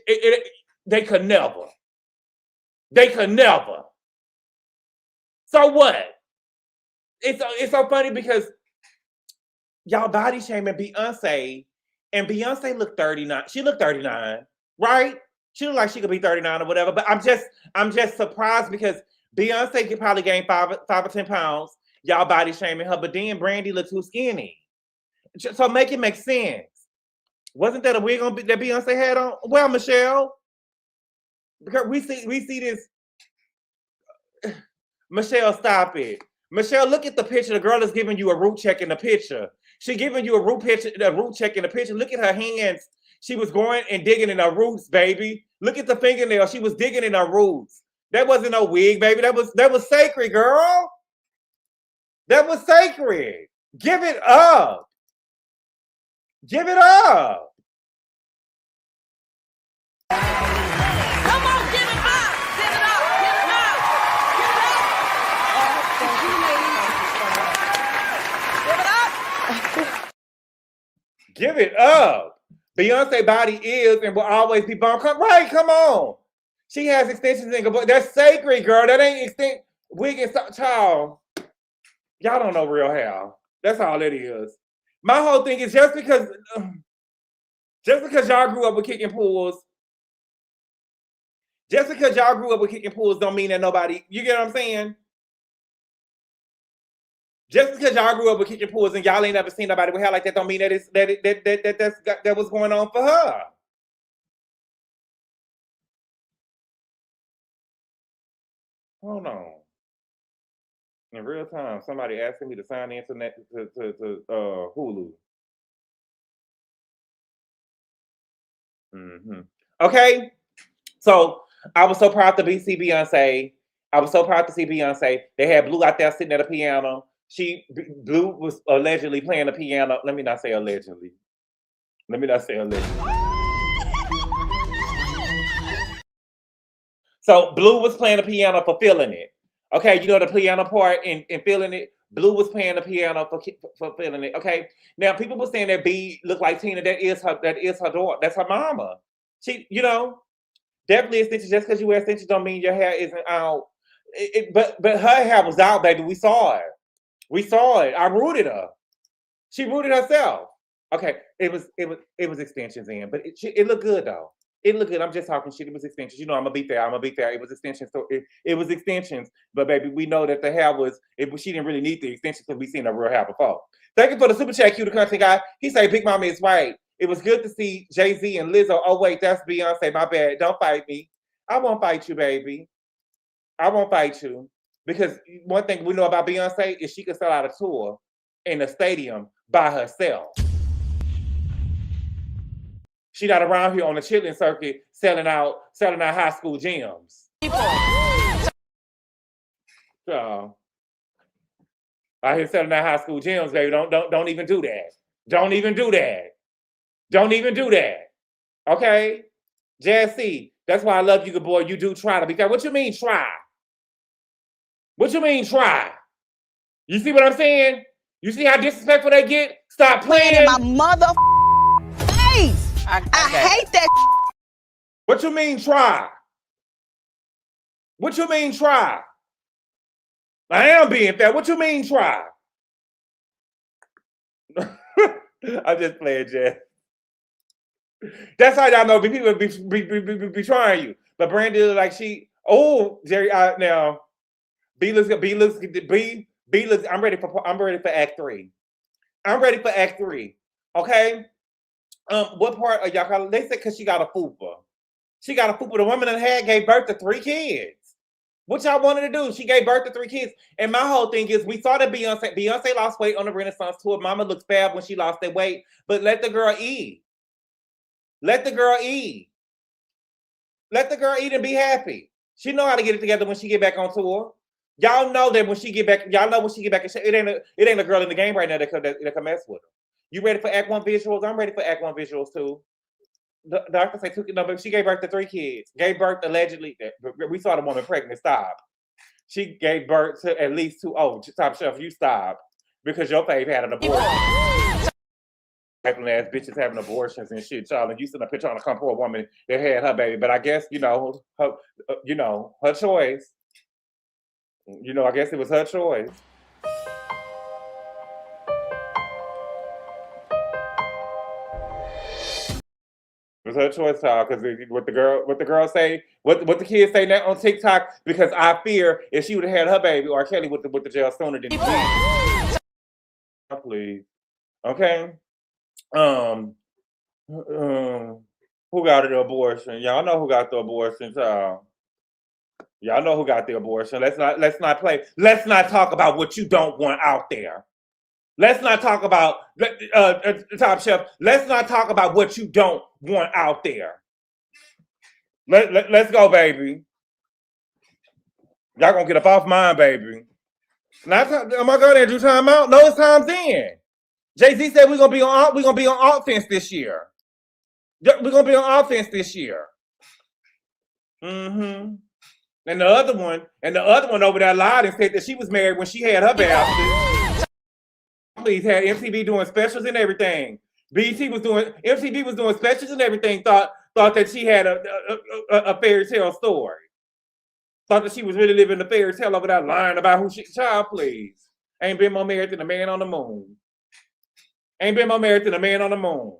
They could never. They could never. So what? It's so funny because y'all body shaming Beyonce, and Beyonce looked 39. She looked 39, right? She looked like she could be 39 or whatever. But I'm just surprised because Beyonce could probably gain 5 or 10 pounds. Y'all body shaming her, but then Brandy looked too skinny. So make it make sense. Wasn't that a wig that Beyonce had on? Well, Michelle, because we see this. Michelle, stop it. Michelle, look at the picture. The girl is giving you a root check in the picture. She giving you a root check in the picture. Look at her hands. She was going and digging in her roots, baby. Look at the fingernail. She was digging in her roots. That wasn't no wig, baby. That was sacred, girl. That was sacred. Give it up. Give it up. Come on, give it up. Give it up. Give it up. Give it up. Give it up. Beyonce body is and will always be bomb. Right, come on. She has extensions in her. That's sacred, girl. That ain't extent. Wig and child. Y'all don't know real hair. That's all it is. My whole thing is just because y'all grew up with kicking pools. Just because y'all grew up with kicking pools don't mean that nobody. You get what I'm saying? Just because y'all grew up with kicking pools and y'all ain't never seen nobody with hair like that don't mean that was going on for her. Hold on. In real time, somebody asking me to sign into Hulu. Okay, so I was so proud to see Beyonce. I was so proud to see Beyonce. They had Blue out there sitting at a piano. Blue was allegedly playing the piano. Let me not say allegedly. So Blue was playing the piano for feeling it. Okay, you know the piano part and feeling it. Blue was playing the piano for feeling it. Okay, now people were saying that B looked like Tina. That is her daughter. That's her mama. She, definitely extensions. Just because you wear extensions don't mean your hair isn't out. But her hair was out, baby. We saw it. I rooted her. She rooted herself. Okay, it was extensions in, but it looked good though. It looked good. I'm just talking shit. It was extensions. I'm gonna be fair. It was extensions. So it was extensions. But baby, we know that the hair was. She didn't really need the extensions because we seen her real hair before. Thank you for the super chat, Q, the content guy. He said, "Big Mama is right. It was good to see Jay-Z and Lizzo. Oh wait, that's Beyonce. My bad. Don't fight me. I won't fight you, baby. I won't fight you because one thing we know about Beyonce is she can sell out a tour in a stadium by herself. She not around here on the chilling circuit selling out high school gyms. So Out here selling that high school gyms, baby. Don't even do that. Don't even do that. Don't even do that. Okay? Jesse, that's why I love you, good boy. You do try to be fair. What you mean try? What you mean try? You see what I'm saying? You see how disrespectful they get? Stop playing in my mother face. I hate that. What you mean try? What you mean try? I am being fair. What you mean try? I'm just playing, Jess. That's how y'all know people be trying you. But Brandy look like she. Oh, Jerry. Now, B looks. I'm ready for Act 3. I'm ready for Act 3. Okay. What part of y'all? They said because she got a fupa. She got a fupa. The woman that gave birth to 3 kids. What y'all wanted to do? She gave birth to 3 kids. And my whole thing is, we saw that Beyonce lost weight on the Renaissance tour. Mama looks fab when she lost that weight. But let the girl eat. Let the girl eat. Let the girl eat and be happy. She know how to get it together when she get back on tour. Y'all know that when she get back, it ain't a girl in the game right now that can mess with her. You ready for Act 1 visuals? I'm ready for Act 1 visuals too. The doctor said but she gave birth to 3 kids. Gave birth allegedly. We saw the woman pregnant. Stop. She gave birth to at least 2. Oh, Top Shelf, you stop. Because your fave had an abortion. Ass bitches having abortions and shit, child. And you sitting up here trying to come for a woman that had her baby. But I guess, her choice. I guess it was her choice. It was her choice, child, because what the girl say, what the kids say now on TikTok, because I fear if she would have had her baby, or Kelly with the jail sooner than she. Please. Okay. Who got the abortion? Y'all know who got the abortion, child. Y'all know who got the abortion. Let's not play. Let's not talk about what you don't want out there. Let's not talk about Top Chef. Let's not talk about what you don't want out there. Let's go, baby. Y'all gonna get up off mine, baby. Now, am I going to do time out? No, it's time's in. Jay-Z said we're gonna be on offense this year. We're gonna be on offense this year. Mm-hmm. And the other one over there lied and said that she was married when she had her baby. Please, had MTV doing specials and everything. MTV was doing specials and everything. Thought that she had a fairy tale story. Thought that she was really living the fairy tale over there, lying about who she. Child, please. Ain't been more married than a man on the moon. Ain't been more married than a man on the moon.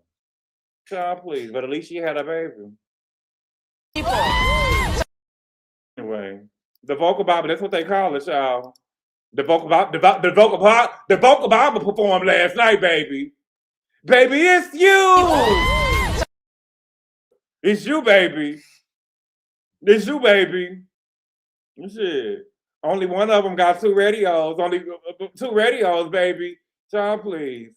Child, please. But at least she had a baby. Anyway, the vocal Bible, that's what they call it, y'all. The vocal Bible performed last night, baby. Baby, it's you. It's you, baby. It's you, baby. Shit. Only one of them got 2 radios. Only 2 radios, baby. Child, please.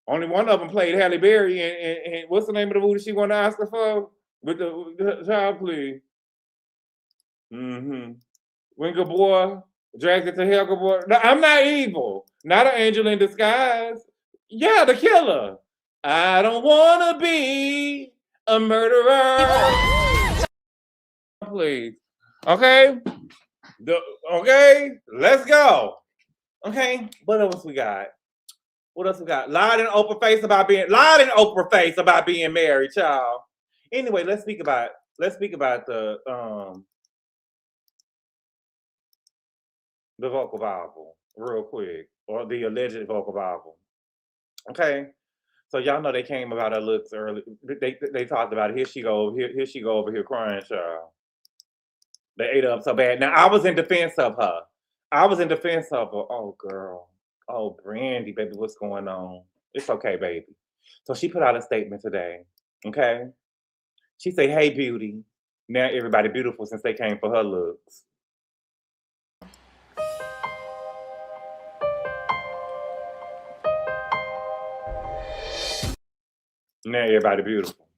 Only one of them played Halle Berry and what's the name of the movie she won the Oscar for? With the child, please. Mm-hmm. When Gabor dragged it to hell, Gabor. No, I'm not evil. Not an angel in disguise. Yeah, the killer. I don't want to be a murderer. Please. Okay? Okay? Let's go. Okay? What else we got? Lied in Oprah face about being married, child. Anyway, let's speak about the vocal Bible real quick, or the alleged vocal Bible. Okay, so y'all know they came about her looks early. They talked about it. Here she go over here crying, child. They ate her up so bad. Now I was in defense of her. Oh girl, oh Brandy, baby, what's going on? It's okay, baby. So she put out a statement today. Okay, she say, "Hey, beauty. Now everybody beautiful since they came for her looks." Now everybody beautiful.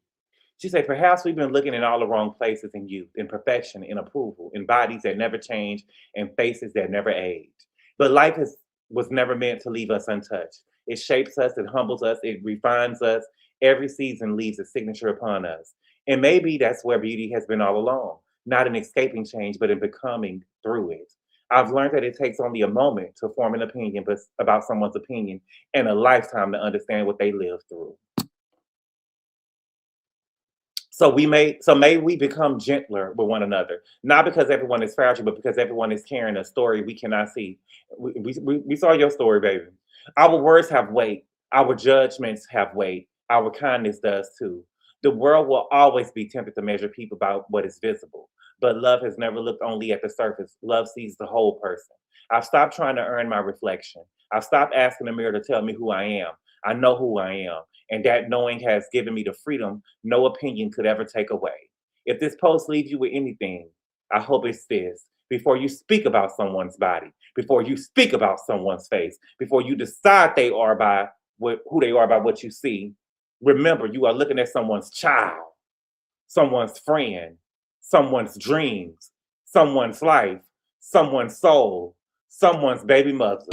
She said, perhaps we've been looking in all the wrong places in youth, in perfection, in approval, in bodies that never change, and faces that never age. But life has was never meant to leave us untouched. It shapes us, it humbles us, it refines us. Every season leaves a signature upon us. And maybe that's where beauty has been all along, not in escaping change, but in becoming through it. I've learned that it takes only a moment to form an opinion about someone's opinion and a lifetime to understand what they lived through. So may we become gentler with one another, not because everyone is fragile, but because everyone is carrying a story we cannot see. We saw your story, baby. Our words have weight. Our judgments have weight. Our kindness does too. The world will always be tempted to measure people by what is visible, but love has never looked only at the surface. Love sees the whole person. I've stopped trying to earn my reflection. I've stopped asking the mirror to tell me who I am. I know who I am, and that knowing has given me the freedom no opinion could ever take away. If this post leaves you with anything, I hope it's this. Before you speak about someone's body, before you speak about someone's face, before you decide who they are by what you see, remember you are looking at someone's child, someone's friend, someone's dreams, someone's life, someone's soul, someone's baby mother.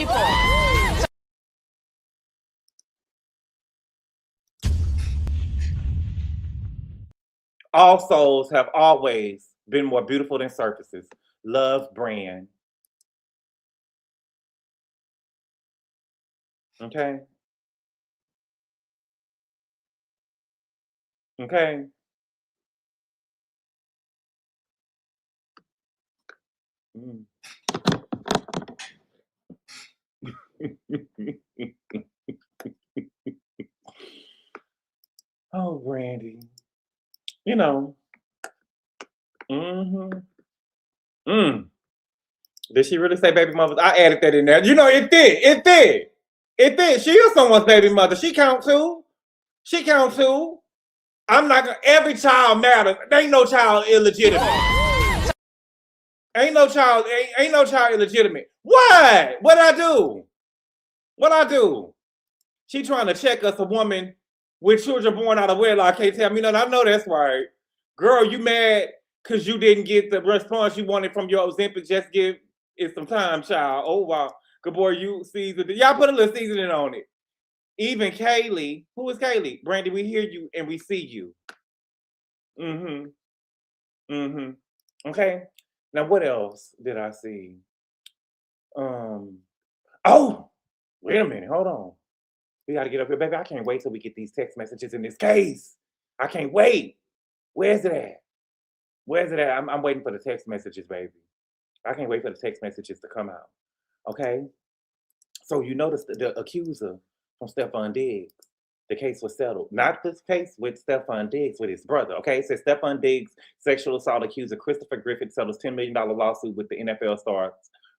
All souls have always been more beautiful than surfaces. Love brand. Okay. Okay. Mm. Oh, Brandy. You know. Mm-hmm. Mm. Did she really say baby mother? I added that in there. You know, it did. It did. It did. She is someone's baby mother. She count too. She count too. I'm not gonna. Every child matters. There ain't no child illegitimate. Ain't no child illegitimate. What? What I do? What I do? She trying to check us, a woman with children born out of wedlock. Can't tell me nothing. I know that's right. Girl, you mad because you didn't get the response you wanted from your Ozempic. Just give it some time, child. Oh, wow. Gabor, you seasoned it. Y'all put a little seasoning on it. Even Kaylee. Who is Kaylee? Brandy, we hear you and we see you. Mm-hmm. Mm-hmm. Okay. Now, what else did I see? Oh, wait a minute. Hold on. We got to get up here, baby. I can't wait till we get these text messages in this case. I can't wait. Where's it at? Where's it at? I'm waiting for the text messages, baby. I can't wait for the text messages to come out. Okay? So you notice the accuser from Stefon Diggs, the case was settled. Not this case with Stefon Diggs, with his brother. Okay? It says Stefon Diggs, sexual assault accuser Christopher Griffith settles $10 million lawsuit with the NFL star's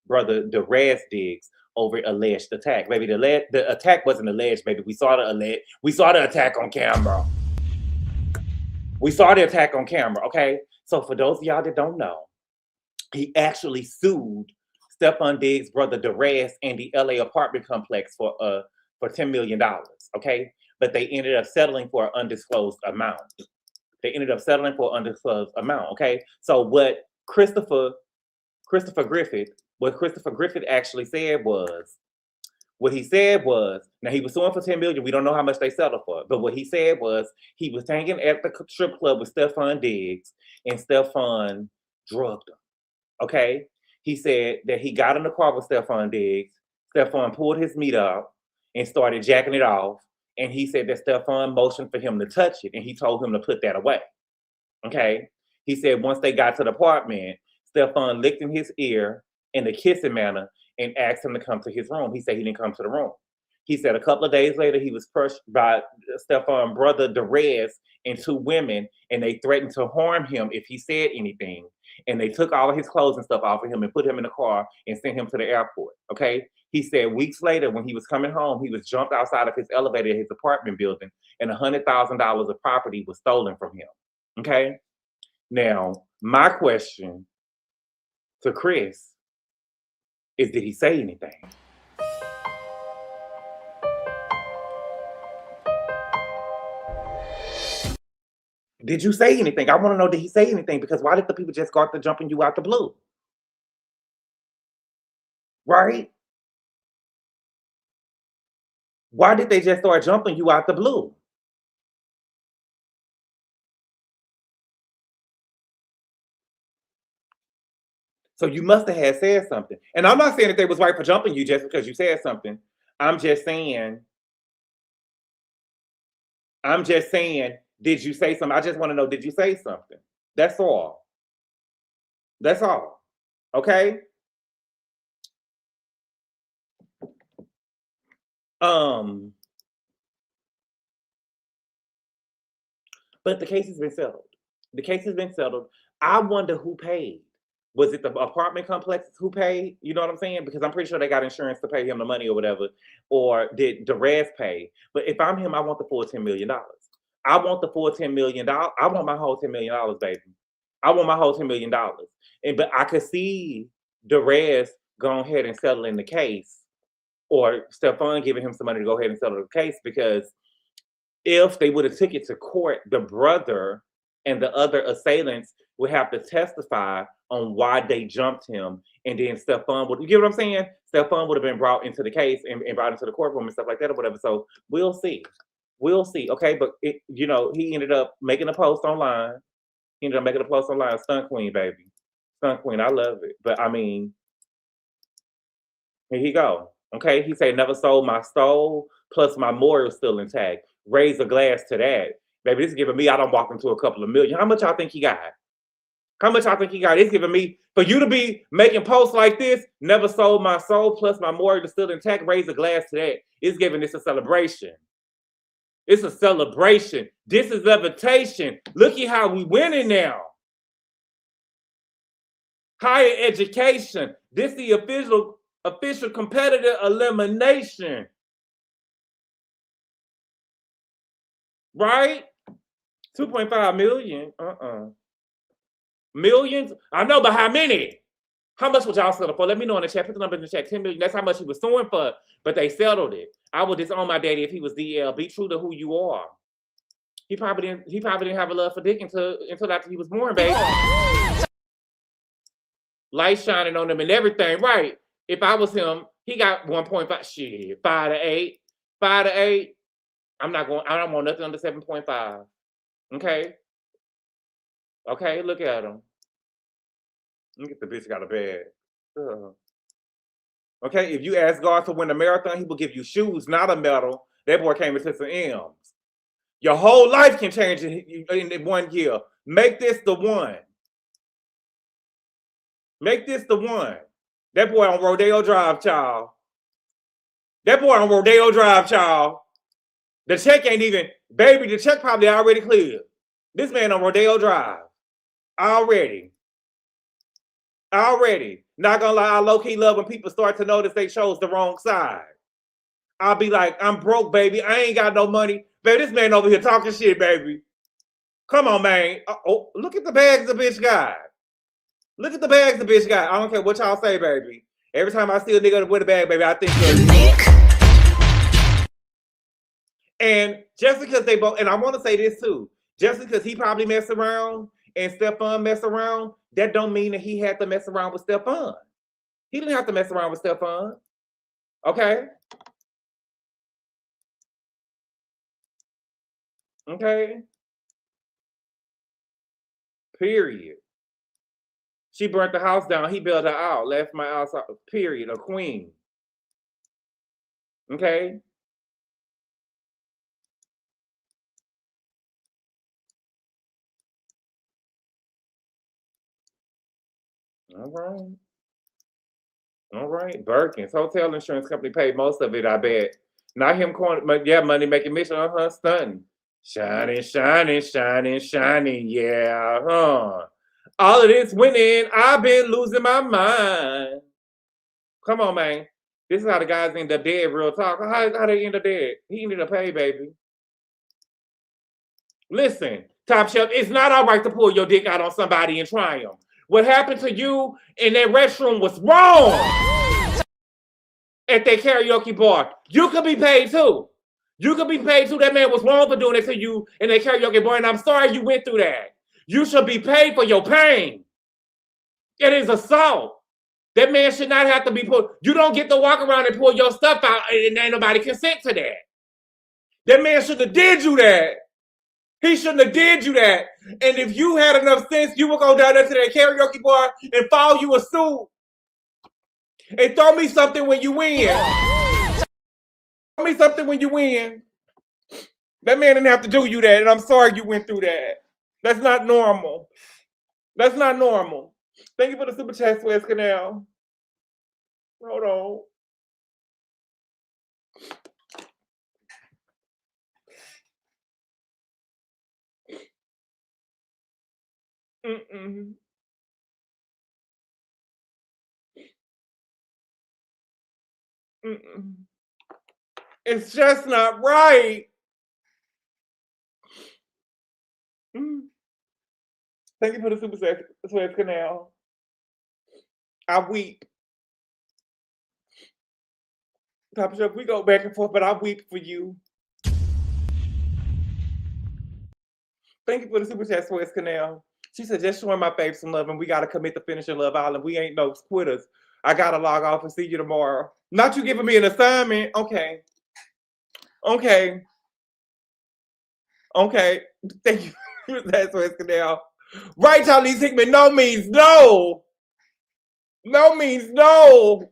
brother, DeRaz Diggs, over alleged attack. Baby, the attack wasn't alleged, baby. We saw the attack on camera. We saw the attack on camera, okay? So for those of y'all that don't know, he actually sued Stefon Diggs' brother DeRaz and the LA apartment complex for $10 million, okay? But they ended up settling for an undisclosed amount. Okay? So what Christopher Griffith actually said was, now he was suing for $10 million. We don't know how much they settled for, but what he said was he was hanging at the strip club with Stefon Diggs, and Stefon drugged him. Okay, he said that he got in the car with Stefon Diggs. Stefon pulled his meat up and started jacking it off, and he said that Stefon motioned for him to touch it, and he told him to put that away. Okay, he said once they got to the apartment, Stefon licked in his ear in a kissing manner and asked him to come to his room. He said he didn't come to the room. He said a couple of days later, he was crushed by Stefon's brother, DeRaz, and two women, and they threatened to harm him if he said anything. And they took all of his clothes and stuff off of him and put him in the car and sent him to the airport, okay? He said weeks later, when he was coming home, he was jumped outside of his elevator at his apartment building, and $100,000 of property was stolen from him, okay? Now, my question to Chris is, did he say anything? Did you say anything? I want to know, did he say anything? Because why did the people just start to jumping you out the blue? Right? Why did they just start jumping you out the blue? So you must have had said something. And I'm not saying that they was right for jumping you just because you said something. I'm just saying, did you say something? I just want to know, did you say something? That's all. That's all. Okay? But the case has been settled. The case has been settled. I wonder who paid. Was it the apartment complexes who paid? You know what I'm saying? Because I'm pretty sure they got insurance to pay him the money or whatever. Or did Derez pay? But if I'm him, I want the full $10 million. I want the full $10 million. I want my whole $10 million, baby. I want my whole $10 million. But I could see Derez go ahead and settle in the case, or Stefon giving him some money to go ahead and settle the case, because if they would have took it to court, the brother and the other assailants would have to testify on why they jumped him. And then Stefon would, you get what I'm saying? Stefon would have been brought into the case and brought into the courtroom and stuff like that or whatever. So we'll see. We'll see. Okay. But, he ended up making a post online. He ended up making a post online. Stunt queen, baby. Stunt queen. I love it. But I mean, here he go. Okay. He said, never sold my soul, plus my moral still intact. Raise a glass to that. Baby, this is giving me, I don't walk into a couple of million. How much y'all think he got? How much y'all think he got? It's giving me, for you to be making posts like this, never sold my soul, plus my moral is still intact, raise a glass to that. It's giving this a celebration. It's a celebration. This is levitation. Look at how we winning now. Higher education. This is the official competitor elimination. Right? 2.5 million. Millions? I know, but how many? How much would y'all settle for? Let me know in the chat. Put the number in the chat. 10 million. That's how much he was suing for, but they settled it. I would disown my daddy if he was DL. Be true to who you are. He probably didn't have a love for dick until after he was born, baby. Light shining on him and everything. Right. If I was him, he got 1.5. Shit. 5 to 8. 5 to 8. I don't want nothing under 7.5. Okay. Okay, look at him. Look at the bitch got a bag. Okay, if you ask God to win a marathon, he will give you shoes, not a medal. That boy came into some M's. Your whole life can change in 1 year. Make this the one. Make this the one. That boy on Rodeo Drive, child. That boy on Rodeo Drive, child. The check ain't even, baby, the check probably already cleared. This man on Rodeo Drive. Already. Not gonna lie, I low-key love when people start to notice they chose the wrong side. I'll be like, I'm broke, baby. I ain't got no money. Baby, this man over here talking shit, baby. Come on, man. Oh, look at the bags the bitch got. Look at the bags the bitch got. I don't care what y'all say, baby. Every time I see a nigga with a bag, baby, I think and just because they both, and I want to say this too, just because he probably messed around and Stefon messed around, that don't mean that he had to mess around with Stefon. He didn't have to mess around with Stefon. Okay? Okay? Period. She burnt the house down. He bailed her out. Left my house out. Period. A queen. Okay? All right. Birkins. Hotel insurance company paid most of it, I bet. Not him money making mission. Stunting. Shining. Yeah. All of this winning. I've been losing my mind. Come on, man. This is how the guys end up dead, real talk. How they end up dead? He ended up paid, baby. Listen, Top Shelf, it's not all right to pull your dick out on somebody and triumph. What happened to you in that restroom was wrong at that karaoke bar. You could be paid too. That man was wrong for doing it to you in that karaoke bar, and I'm sorry you went through that. You should be paid for your pain. It is assault. That man should not have to be pulled. You don't get to walk around and pull your stuff out and ain't nobody consent to that. That man shouldn't have did you that. He shouldn't have did you that. And if you had enough sense, you would go down there to that karaoke bar and follow you a suit. And throw me something when you win. Throw me something when you win. That man didn't have to do you that, and I'm sorry you went through that. That's not normal. That's not normal. Thank you for the super chat, Suez Canal. Hold on. Mm-mm. Mm-mm. It's just not right. Thank you for the super Suez Canal. I weep. Top Chef, we go back and forth, but I weep for you. Thank you for the super chat, Suez Canal. She said, just showing my babe some love, and we got to commit to finishing Love Island. We ain't no quitters. I got to log off and see you tomorrow. Not you giving me an assignment. Okay. Okay. Okay. Thank you for that, Suez Canal. Right, Charlize Hickman. No means no. No means no.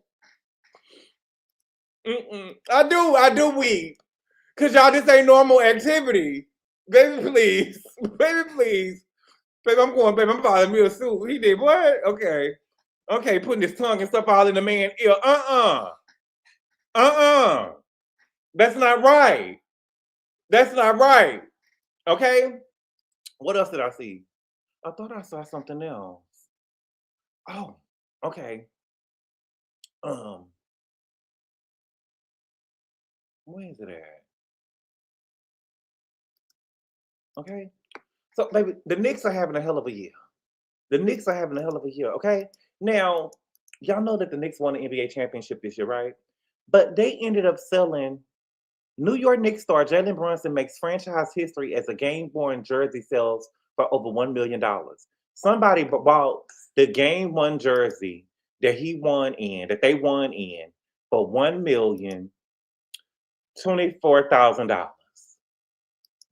I do weep. Because y'all, this ain't normal activity. Baby, please. Baby, please. Baby, I'm going, baby, I'm following me a suit. He did what? Okay. Okay, putting his tongue and stuff all in the man's ear. That's not right. That's not right. Okay? What else did I see? I thought I saw something else. Oh, okay. Where is it at? Okay. So, baby, the Knicks are having a hell of a year. The Knicks are having a hell of a year, okay? Now, y'all know that the Knicks won the NBA championship this year, right? But they ended up selling New York Knicks star Jalen Brunson makes franchise history as a game-worn jersey sells for over $1 million. Somebody bought the game-one jersey that they won in, for $1,024,000.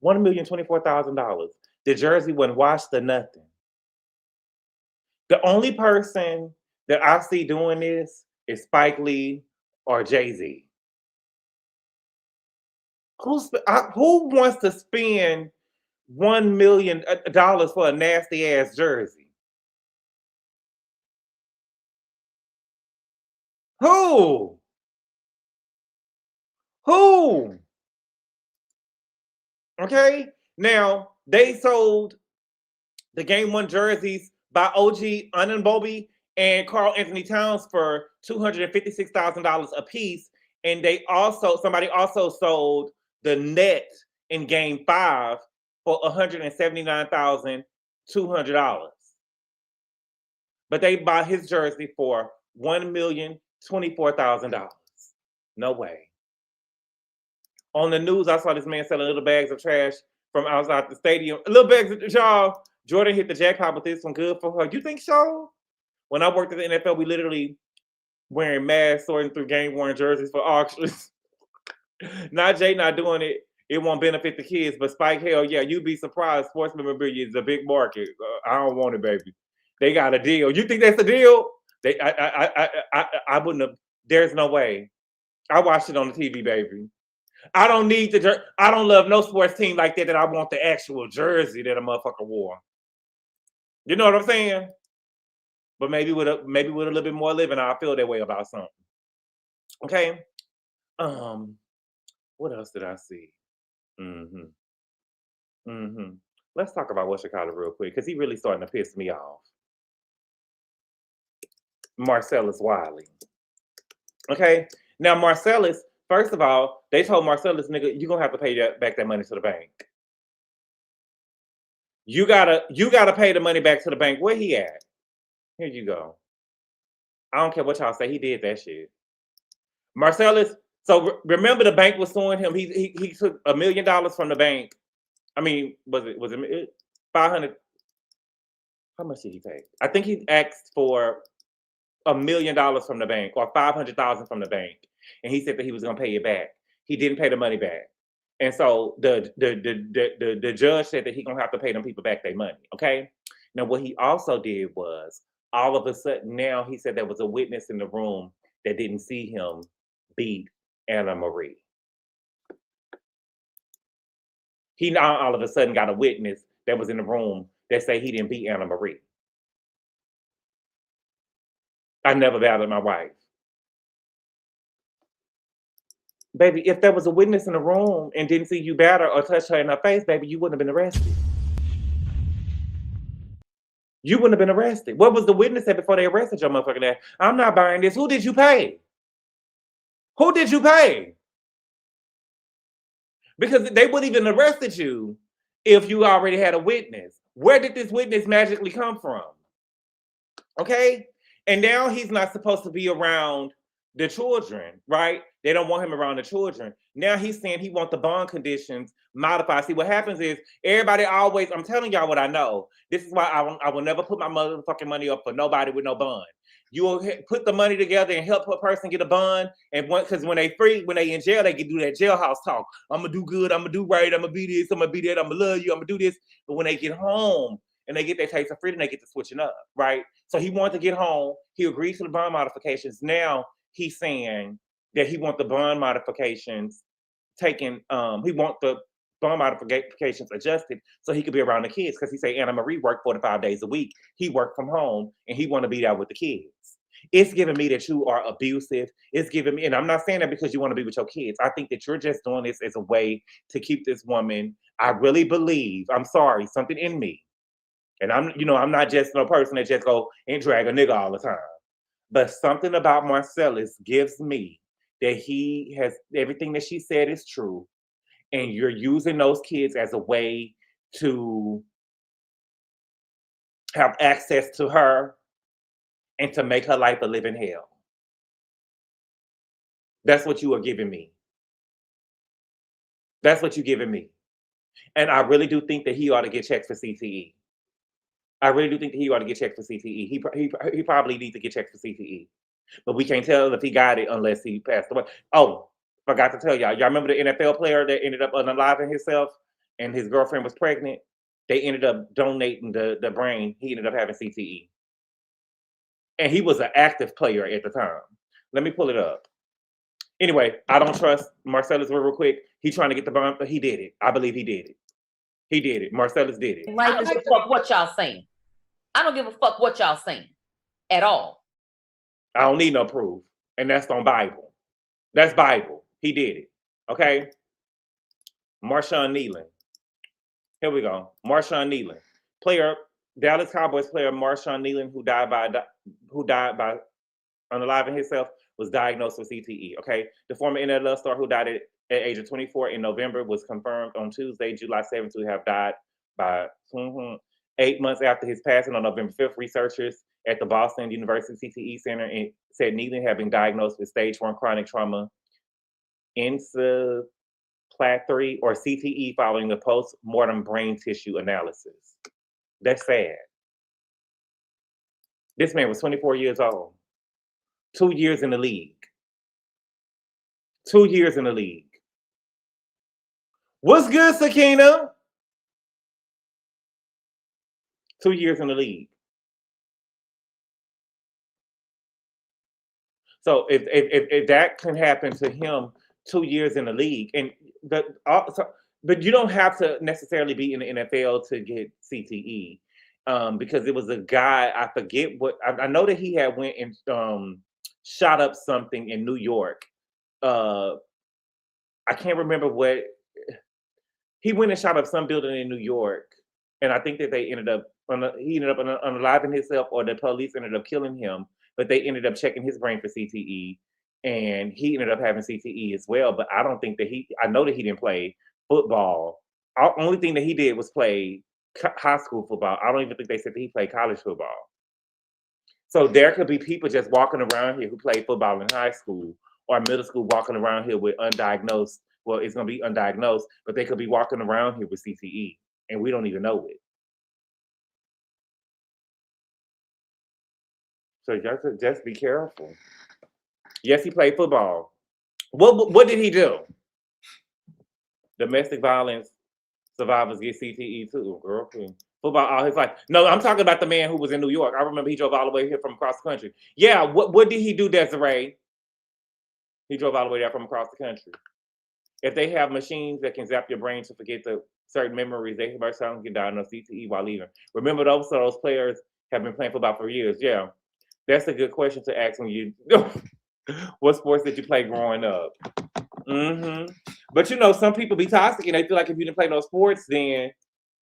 $1,024,000. The jersey wasn't washed or nothing. The only person that I see doing this is Spike Lee or Jay-Z. Who wants to spend $1 million for a nasty ass jersey? Who? Okay. Now they sold the game one jerseys by OG Anunoby and Karl Anthony Towns for $256,000 a piece, and somebody also sold the net in Game 5 for $179,200. But they bought his jersey for $1,024,000. No way. On the news, I saw this man selling little bags of trash from outside the stadium. Little bags of y'all. Jordan hit the jackpot with this one. Good for her. You think so? When I worked at the NFL, we literally wearing masks, sorting through game-worn jerseys for auctions. Not Jay not doing it. It won't benefit the kids, but Spike, hell yeah, you'd be surprised. Sports memorabilia is a big market. I don't want it, baby. They got a deal. You think that's a deal? I wouldn't have. There's no way. I watched it on the TV, baby. I don't need I don't love no sports team like that I want the actual jersey that a motherfucker wore. You know what I'm saying? But maybe with a little bit more living, I feel that way about something. Okay. What else did I see? Let's talk about What's Chicago real quick, because he really starting to piss me off. Marcellus Wiley. Okay. Now Marcellus, first of all, they told Marcellus, nigga, you're gonna have to pay back that money to the bank. You gotta pay the money back to the bank. Where he at? Here you go. I don't care what y'all say. He did that shit. Marcellus. So remember, the bank was suing him. He took $1 million from the bank. I mean, was it 500? How much did he take? I think he asked for $1 million from the bank, or 500,000 from the bank, and he said that he was gonna pay it back. He didn't pay the money back. And so the judge said that he gonna have to pay them people back their money. Okay. Now what he also did was all of a sudden now he said there was a witness in the room that didn't see him beat Anna Marie. He now all of a sudden got a witness that was in the room that say he didn't beat Anna Marie. I never battered my wife. Baby, if there was a witness in the room and didn't see you batter or touch her in her face, baby, you wouldn't have been arrested. You wouldn't have been arrested. What was the witness said before they arrested your motherfucking ass? I'm not buying this. Who did you pay? Who did you pay? Because they wouldn't even arrested you if you already had a witness. Where did this witness magically come from? Okay? And now he's not supposed to be around the children, right? They don't want him around the children. Now he's saying he wants the bond conditions modified. See, what happens is everybody always, I'm telling y'all what I know. This is why I will never put my motherfucking money up for nobody with no bond. You will put the money together and help a person get a bond. And because when they free, when they in jail, they can do that jailhouse talk. I'm going to do good. I'm going to do right. I'm going to be this. I'm going to be that. I'm going to love you. I'm going to do this. But when they get home and they get their taste of freedom, they get to switching up, right? So he wanted to get home. He agrees to the bond modifications. Now he's saying that he wants the bond modifications taken. He wants the bond modifications adjusted so he could be around the kids, because he say Anna Marie worked 45 days a week. He worked from home and he want to be there with the kids. It's giving me that you are abusive. It's giving me, and I'm not saying that because you want to be with your kids. I think that you're just doing this as a way to keep this woman. I really believe, I'm sorry, something in me. And I'm not just no person that just go and drag a nigga all the time. But something about Marcellus gives me that he has everything that she said is true. And you're using those kids as a way to have access to her and to make her life a living hell. That's what you are giving me. That's what you're giving me. And I really do think that he ought to get checked for CTE. I really do think that he ought to get checked for CTE. He probably needs to get checked for CTE. But we can't tell if he got it unless he passed away. Oh, forgot to tell y'all. Y'all remember the NFL player that ended up unaliving himself and his girlfriend was pregnant? They ended up donating the brain. He ended up having CTE. And he was an active player at the time. Let me pull it up. Anyway, I don't trust Marcellus real quick. He's trying to get the bond, but he did it. I believe he did it. He did it. Marcellus did it. I don't give a fuck what y'all saying. I don't give a fuck what y'all saying at all. I don't need no proof. And that's on Bible. That's Bible. He did it. Okay? Marshawn Nealon. Here we go. Marshawn Nealon. Player, Dallas Cowboys player Marshawn Nealon, who died by unaliving himself, was diagnosed with CTE. Okay? The former NFL star who died at age of 24 in November was confirmed on Tuesday, July 7th, to have died by 8 months after his passing on November 5th. Researchers at the Boston University CTE Center said Nealon had been diagnosed with stage 1 chronic trauma encephalopathy or CTE following the post-mortem brain tissue analysis. That's sad. This man was 24 years old. 2 years in the league. 2 years in the league. What's good, Sakina? 2 years in the league. So if that can happen to him, 2 years in the league, but you don't have to necessarily be in the NFL to get CTE, because it was a guy, I forget what, I know that he had went and shot up something in New York. I can't remember what. He went and shot up some building in New York, and I think that he ended up unaliving himself, or the police ended up killing him, but they ended up checking his brain for CTE, and he ended up having CTE as well. But I don't think that I know that he didn't play football. The only thing that he did was play high school football. I don't even think they said that he played college football. So there could be people just walking around here who played football in high school or middle school, walking around here with undiagnosed. Well, it's going to be undiagnosed, but they could be walking around here with CTE, and we don't even know it. So just be careful. Yes, he played football. What did he do? Domestic violence survivors get CTE too, girl. Football all his life. No, I'm talking about the man who was in New York. I remember he drove all the way here from across the country. Yeah, what did he do, Desiree? He drove all the way there from across the country. If they have machines that can zap your brain to forget the certain memories, they might get diagnosed CTE while leaving. Remember those players have been playing football for years. Yeah, that's a good question to ask when you. What sports did you play growing up? But you know, some people be toxic and they feel like if you didn't play no sports, then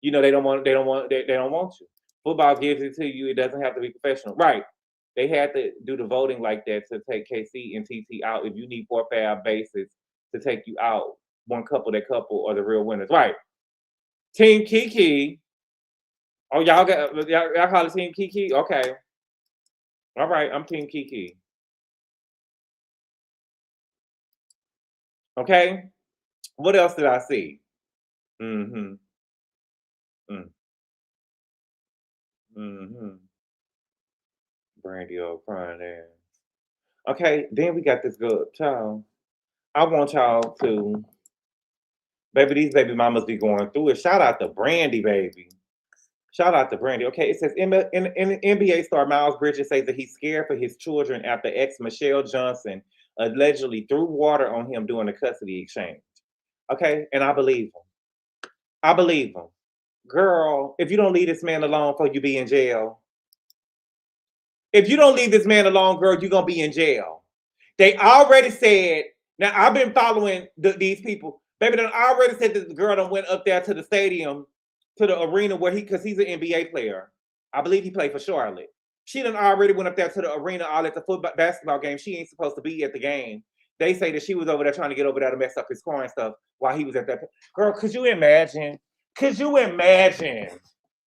you know they don't want you. Football gives it to you. It doesn't have to be professional, right? They had to do the voting like that to take KC and TT out. If you need 4 or 5 bases to take you out, that couple are the real winners, right? Team Kiki. Oh, y'all call it Team Kiki? Okay. All right, I'm Team Kiki. Okay. What else did I see? Brandy old crying ass. Okay, then we got this good child. I want y'all to, baby, these baby mamas be going through it. Shout out to Brandy, baby. Shout out to Brandy. Okay, it says in NBA star Miles Bridges says that he's scared for his children after ex Michelle Johnson allegedly threw water on him during the custody exchange. Okay, and I believe him. I believe him. Girl, if you don't leave this man alone before you be in jail. If you don't leave this man alone, girl, you're going to be in jail. They already said, now I've been following these people. Baby, they already said that the girl done went up there to the stadium, to the arena where because he's an NBA player. I believe he played for Charlotte. She done already went up there to the arena all at the basketball game. She ain't supposed to be at the game. They say that she was over there trying to get over there to mess up his car and stuff while he was at that. Girl, could you imagine? Could you imagine,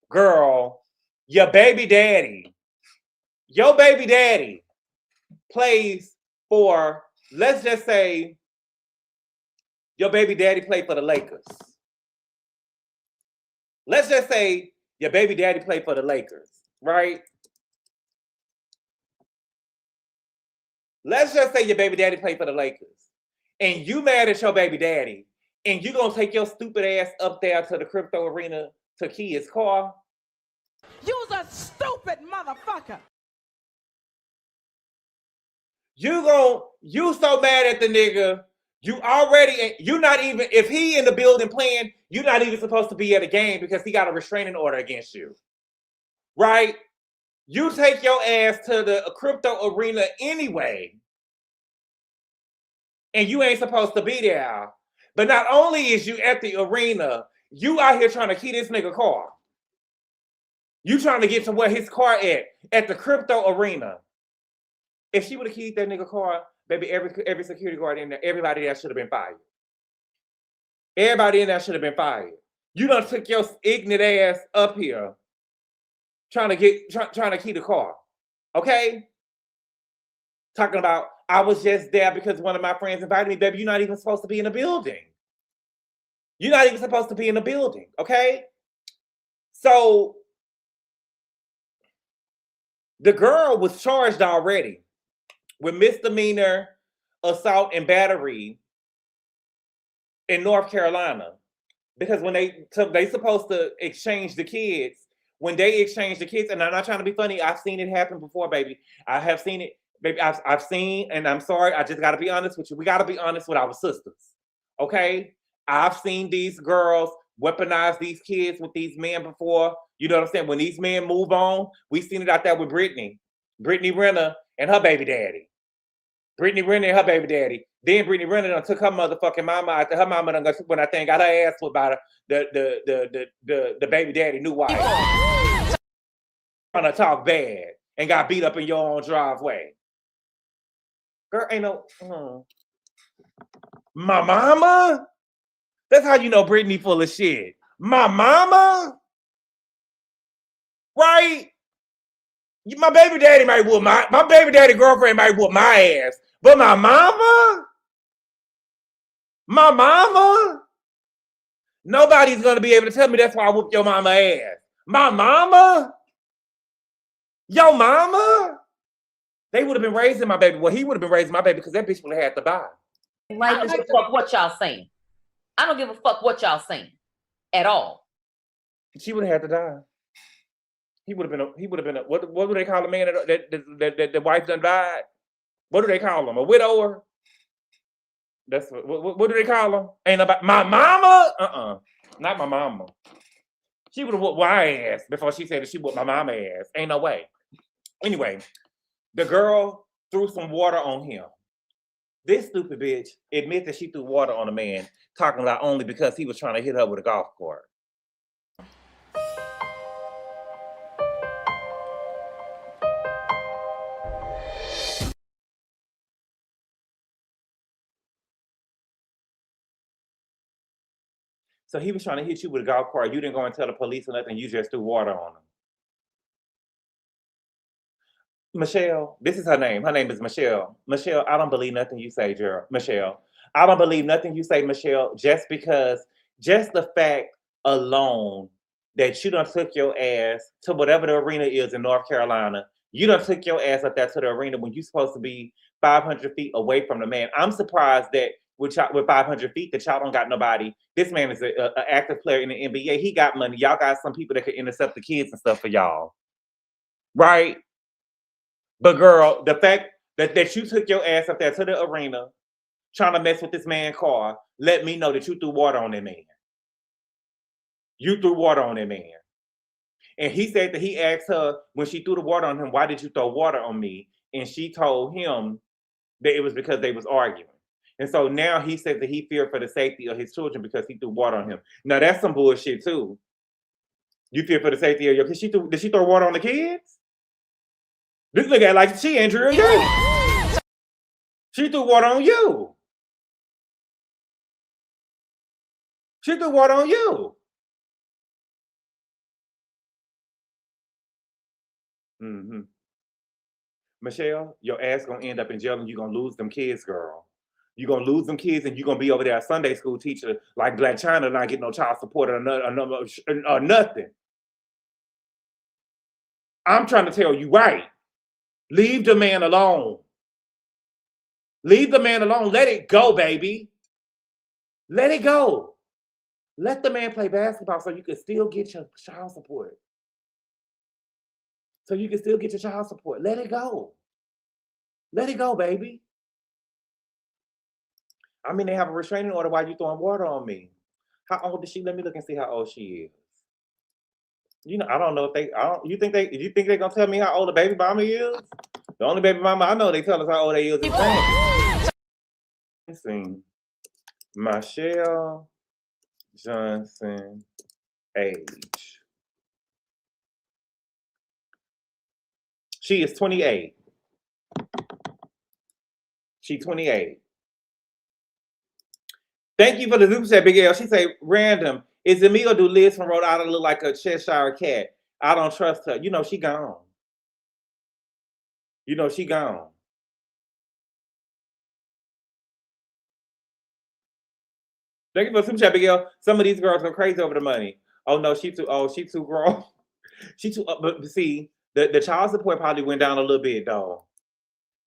girl, your baby daddy plays for, let's just say, your baby daddy played for the Lakers. Let's just say your baby daddy played for the Lakers, right? Let's just say your baby daddy played for the Lakers. And you mad at your baby daddy, and you gonna take your stupid ass up there to the crypto arena to key his car? You's a stupid motherfucker. You so mad at the nigga, you not even, if he in the building playing, you're not even supposed to be at a game because he got a restraining order against you. Right? You take your ass to the crypto arena anyway, and you ain't supposed to be there. But not only is you at the arena, you out here trying to key this nigga car. You trying to get to where his car at the crypto arena. If she would have keyed that nigga car, baby, every security guard in there, everybody there should have been fired. Everybody in there should have been fired. You done took your ignorant ass up here trying to key the car. Okay? Talking about, I was just there because one of my friends invited me. Baby, you're not even supposed to be in the building. You're not even supposed to be in the building. Okay? So, the girl was charged already with misdemeanor assault and battery in North Carolina. Because when they supposed to exchange the kids, when they exchange the kids, and I'm not trying to be funny, I've seen it happen before, baby. I have seen it, baby. I've seen, and I'm sorry, I just got to be honest with you. We got to be honest with our sisters, okay? I've seen these girls weaponize these kids with these men before. You know what I'm saying? When these men move on, we've seen it out there with Brittany Renner and her baby daddy. Brittany Renner and her baby daddy. Then Brittany Renner done took her motherfucking mama out there. Her mama done when I think got her ass put by the baby daddy new wife. Trying to talk bad and got beat up in your own driveway. Girl, ain't no my mama? That's how you know Brittany full of shit. My mama? Right? My baby daddy might whoop my baby daddy girlfriend might whoop my ass. But my mama? My mama? Nobody's gonna be able to tell me that's why I whooped your mama ass. My mama? Your mama? They would have been raising my baby. Well, he would have been raising my baby because that bitch would have had to buy. Like what y'all saying. I don't give a fuck what y'all saying at all. She would have had to die. He would have been a what do they call a man that the wife done died? What do they call him? A widower? That's what do they call him? Ain't about my mama? Not my mama. She would have whooped my ass before she said that she whooped my mama ass. Ain't no way. Anyway, the girl threw some water on him. This stupid bitch admits that she threw water on a man, talking about only because he was trying to hit her with a golf cart. So he was trying to hit you with a golf cart. You didn't go and tell the police or nothing. You just threw water on him. Michelle, this is her name. Her name is Michelle. Michelle, I don't believe nothing you say, Gerald. Michelle, I don't believe nothing you say, Michelle, just the fact alone that you done took your ass to whatever the arena is in North Carolina. You done took your ass up there to the arena when you're supposed to be 500 feet away from the man. I'm surprised that with 500 feet that y'all don't got nobody. This man is an active player in the NBA. He got money. Y'all got some people that could intercept the kids and stuff for y'all. Right? But girl, the fact that you took your ass up there to the arena trying to mess with this man's car, let me know that you threw water on that man. You threw water on that man. And he said that he asked her when she threw the water on him, why did you throw water on me? And she told him that it was because they was arguing. And so now he said that he feared for the safety of his children because he threw water on him. Now that's some bullshit too. You fear for the safety of your kids. Did she throw water on the kids? This look at like she Andrew Gabor. She threw water on you. She threw water on you. Mm-hmm. Michelle, your ass gonna end up in jail and you're gonna lose them kids, girl. You're gonna lose them kids and you're gonna be over there a Sunday school teacher like Black China, not getting no child support or nothing. I'm trying to tell you right. Leave the man alone. Leave the man alone. Let it go, baby. Let it go. Let the man play basketball so you can still get your child support. So you can still get your child support. Let it go. Let it go, baby. I mean, they have a restraining order while you throwing water on me. How old is she? Let me look and see how old she is. You know, I don't know if they. You think they're gonna tell me how old the baby mama is? The only baby mama I know they tell us how old they is. Let's see. Michelle Johnson age. She is 28. She's 28. Thank you for the super chat, Big L. She say, random. Is it me or do Liz from Rhode Island look like a Cheshire cat? I don't trust her. You know she gone. You know she gone. Thank you for the super chat, Big L. Some of these girls go crazy over the money. Oh no, she too grown. She too but see, the child support probably went down a little bit though.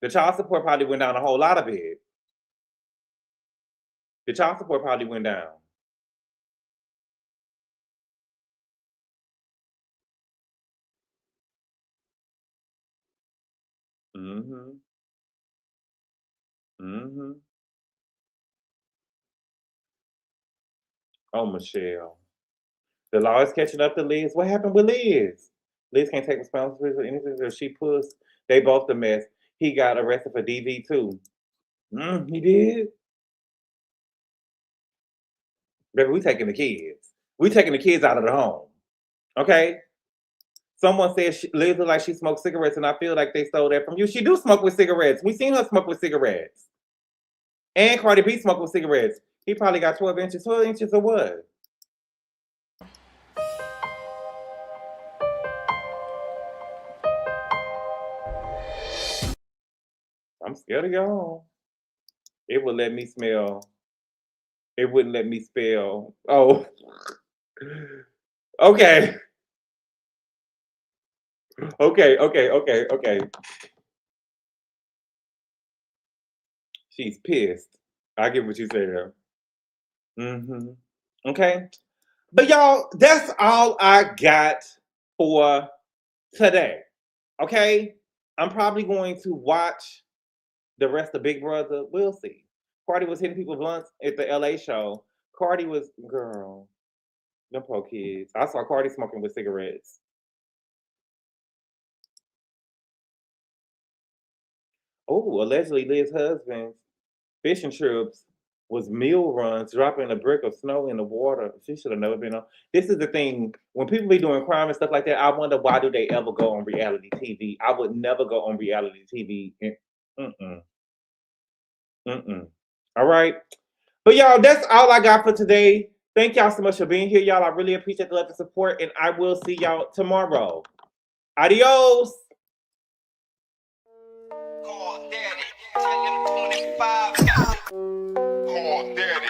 The child support probably went down a whole lot of it. The child support probably went down. Mm-hmm. Mm-hmm. Oh, Michelle. The law is catching up to Liz. What happened with Liz? Liz can't take responsibility for anything that she puts. They both a mess. He got arrested for DV too. He did? Baby, we taking the kids. We taking the kids out of the home. Okay? Someone said Liz look like she smoked cigarettes, and I feel like they stole that from you. She do smoke with cigarettes. We seen her smoke with cigarettes. And Cardi B smoked with cigarettes. He probably got 12 inches. 12 inches of what? I'm scared of y'all. It would let me smell. It wouldn't let me spell. Oh. Okay. Okay. She's pissed. I get what you say there. Mm-hmm. Okay. But y'all, that's all I got for today. Okay. I'm probably going to watch the rest of Big Brother. We'll see. Cardi was hitting people blunts at the LA show. Cardi was, girl, them poor kids. I saw Cardi smoking with cigarettes. Oh, allegedly Liz's husband's fishing trips was meal runs, dropping a brick of snow in the water. She should have never been on. This is the thing. When people be doing crime and stuff like that, I wonder why do they ever go on reality TV? I would never go on reality TV. Mm-mm. Mm-mm. All right. But y'all, that's all I got for today. Thank y'all so much for being here, y'all. I really appreciate the love and support, and I will see y'all tomorrow. Adios. Call Daddy. Tell him 25. Call Daddy.